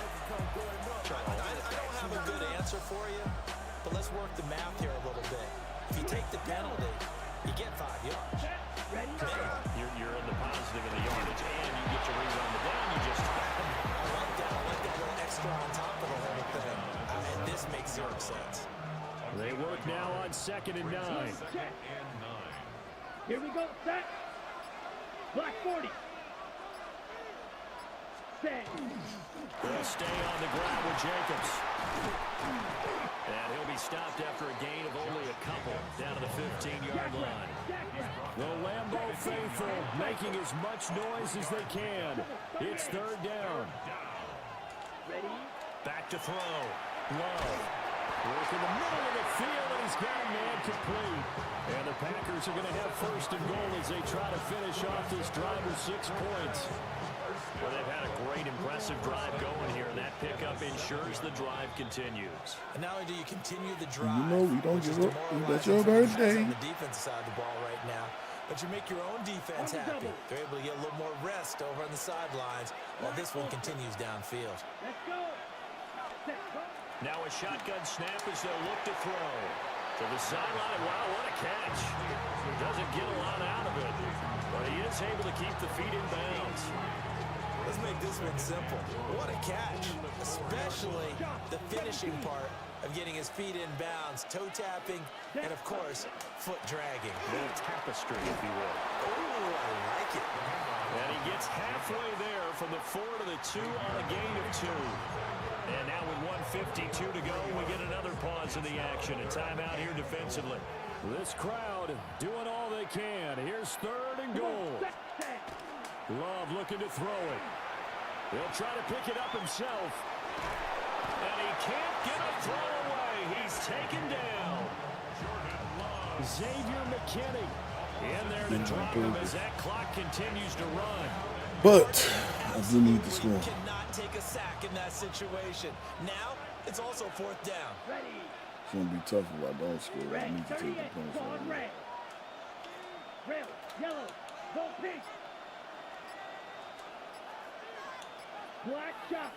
[SPEAKER 8] I don't have a good answer for you, but let's work the math here a little bit. If you take the penalty, you get 5 yards.
[SPEAKER 7] You're in the positive in the yardage, and you get to rerun the down. You just...
[SPEAKER 8] I like that little extra on top of the whole thing. And this makes 0 sense.
[SPEAKER 7] They work now on 2nd and 9.
[SPEAKER 6] Here we go, set. Black 40. Set.
[SPEAKER 7] They'll stay on the ground with Jacobs. And he'll be stopped after a gain of only a couple down to the 15-yard line. The Lambeau faithful making as much noise as they can. It's 3rd down.
[SPEAKER 6] Ready?
[SPEAKER 7] Back to throw. Love. Work in the middle of the field, and he's got a man complete. And the Packers are going to have 1st and goal as they try to finish off this drive with 6 points. Well, they've had a great, impressive drive going here, and that pickup ensures the drive continues.
[SPEAKER 8] And not only do you continue the drive,
[SPEAKER 3] You know we don't
[SPEAKER 8] which is
[SPEAKER 3] give up. That's
[SPEAKER 8] demoralizing
[SPEAKER 3] your
[SPEAKER 8] for the guys
[SPEAKER 3] birthday.
[SPEAKER 8] on the defense side of the ball right now, but you make your own defense happy. They're able to get a little more rest over on the sidelines while this one continues downfield.
[SPEAKER 6] Let's go. Set.
[SPEAKER 7] Now a shotgun snap as they'll look to throw. To the sideline. Wow, what a catch. Doesn't get a lot out of it, but he is able to keep the feet in bounds.
[SPEAKER 8] Let's make this one simple. What a catch, especially the finishing part of getting his feet in bounds, toe tapping, and of course, foot dragging.
[SPEAKER 7] A little tapestry, if you will.
[SPEAKER 8] Ooh, I like it.
[SPEAKER 7] And he gets halfway there from the 4 to the 2 on a gain of 2. And now with 1:52 to go, we get another pause in the action. A timeout here defensively. This crowd doing all they can. Here's 3rd and goal. Love looking to throw it. He'll try to pick it up himself. And he can't get a throw away. He's taken down. Xavier McKinney in there to drop him as that clock continues to run.
[SPEAKER 3] But I do need to score.
[SPEAKER 8] Cannot take a sack in that situation. Now, it's also 4th down.
[SPEAKER 6] Ready.
[SPEAKER 3] It's going to be tough if I don't score. I
[SPEAKER 6] Red.
[SPEAKER 3] need to take the
[SPEAKER 6] 38.
[SPEAKER 3] points.
[SPEAKER 6] On red. Red. Yellow. Go pink. Black shot.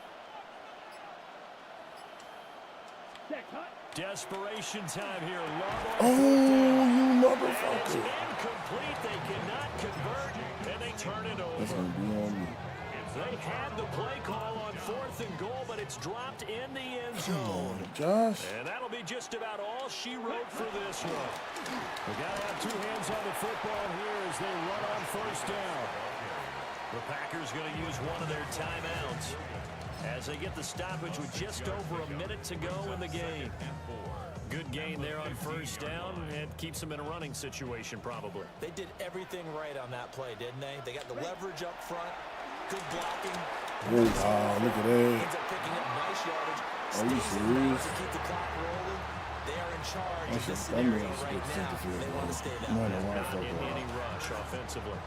[SPEAKER 6] Set. Cut.
[SPEAKER 7] Desperation time here.
[SPEAKER 3] Oh, you
[SPEAKER 7] It's
[SPEAKER 3] motherfucker.
[SPEAKER 7] incomplete. They cannot convert, and they turn it
[SPEAKER 3] That's
[SPEAKER 7] over.
[SPEAKER 3] going to be on me.
[SPEAKER 7] They had the play call on 4th It's dropped in the end zone.
[SPEAKER 3] Josh.
[SPEAKER 7] And that'll be just about all she wrote for this one. We got to have 2 hands on the football here as they run on first down. The Packers going to use one of their timeouts as they get the stoppage with just over a minute to go in the game. Good gain there on first down, and keeps them in a running situation probably.
[SPEAKER 8] They did everything right on that play, didn't they? They got the leverage up front, good blocking.
[SPEAKER 3] Look at that.
[SPEAKER 8] Ends up picking up nice yardage.
[SPEAKER 3] Are you
[SPEAKER 8] Stays in
[SPEAKER 3] serious?
[SPEAKER 8] bounds to keep the clock rolling. They are in charge of this
[SPEAKER 3] That
[SPEAKER 8] scenario
[SPEAKER 3] means
[SPEAKER 8] right
[SPEAKER 3] good
[SPEAKER 8] now. They want to stay that
[SPEAKER 3] Man,
[SPEAKER 8] way.
[SPEAKER 3] I wanna
[SPEAKER 7] Not
[SPEAKER 3] fuck
[SPEAKER 7] in
[SPEAKER 3] with
[SPEAKER 7] any
[SPEAKER 3] her.
[SPEAKER 7] rush offensively.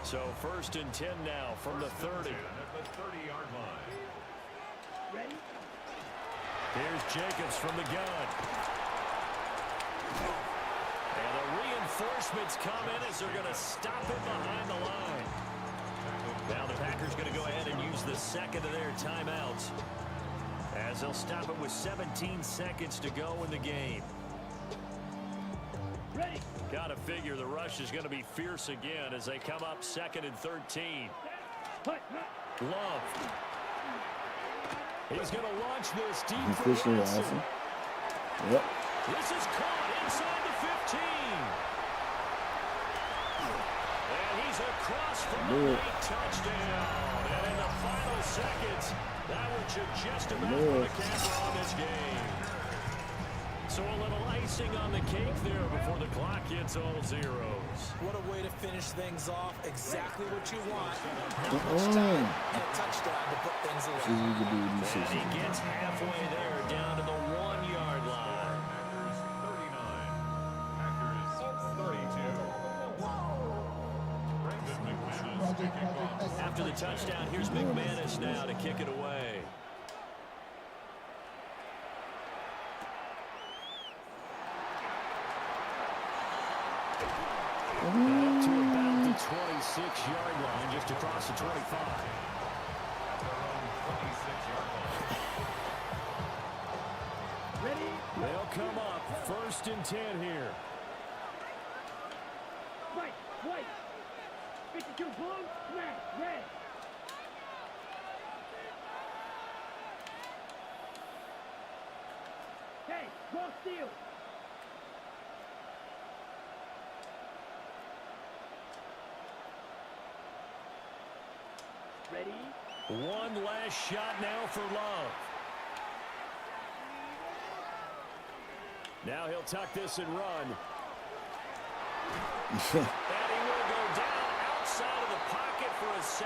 [SPEAKER 7] So first and 10 now from the 30.
[SPEAKER 5] At the 30-yard line.
[SPEAKER 6] Ready?
[SPEAKER 7] Here's Jacobs from the gun. And the reinforcements come in as they're going to stop him behind the line. Now the Packers going to go ahead and use the second of their timeouts as they'll stop it with 17 seconds to go in the game.
[SPEAKER 6] Ready?
[SPEAKER 7] Got to figure the rush is going to be fierce again as they come up 2nd and 13.
[SPEAKER 6] Hut, hut.
[SPEAKER 7] Love. He's going to launch this deep
[SPEAKER 3] He's
[SPEAKER 7] for
[SPEAKER 3] Christian
[SPEAKER 7] Watson.
[SPEAKER 3] Watson. Yep.
[SPEAKER 7] This is caught inside the 15. And he's across for the late touchdown. And in the final seconds, that one should just about put a camera on this game. So a little icing on the cake there before the clock hits all zeros.
[SPEAKER 8] What a way to finish things off. Exactly what you want. Not much time and a touchdown to put things away.
[SPEAKER 3] See what you can do with these
[SPEAKER 7] And he
[SPEAKER 3] systems.
[SPEAKER 7] gets halfway there down to the 1-yard line.
[SPEAKER 5] Packers 39. Packers 32. Brandon McManus to kick off.
[SPEAKER 7] After the touchdown, here's McManus now to kick it away. Up to about the 26-yard line, just across the 25.
[SPEAKER 6] Ready?
[SPEAKER 7] They'll come up 1st and 10 here.
[SPEAKER 6] Right, white. 52 blue, smash, red. Hey, go steal. Ready?
[SPEAKER 7] One last shot now for Love. Now he'll tuck this and run. And he will go down outside of the pocket for a second.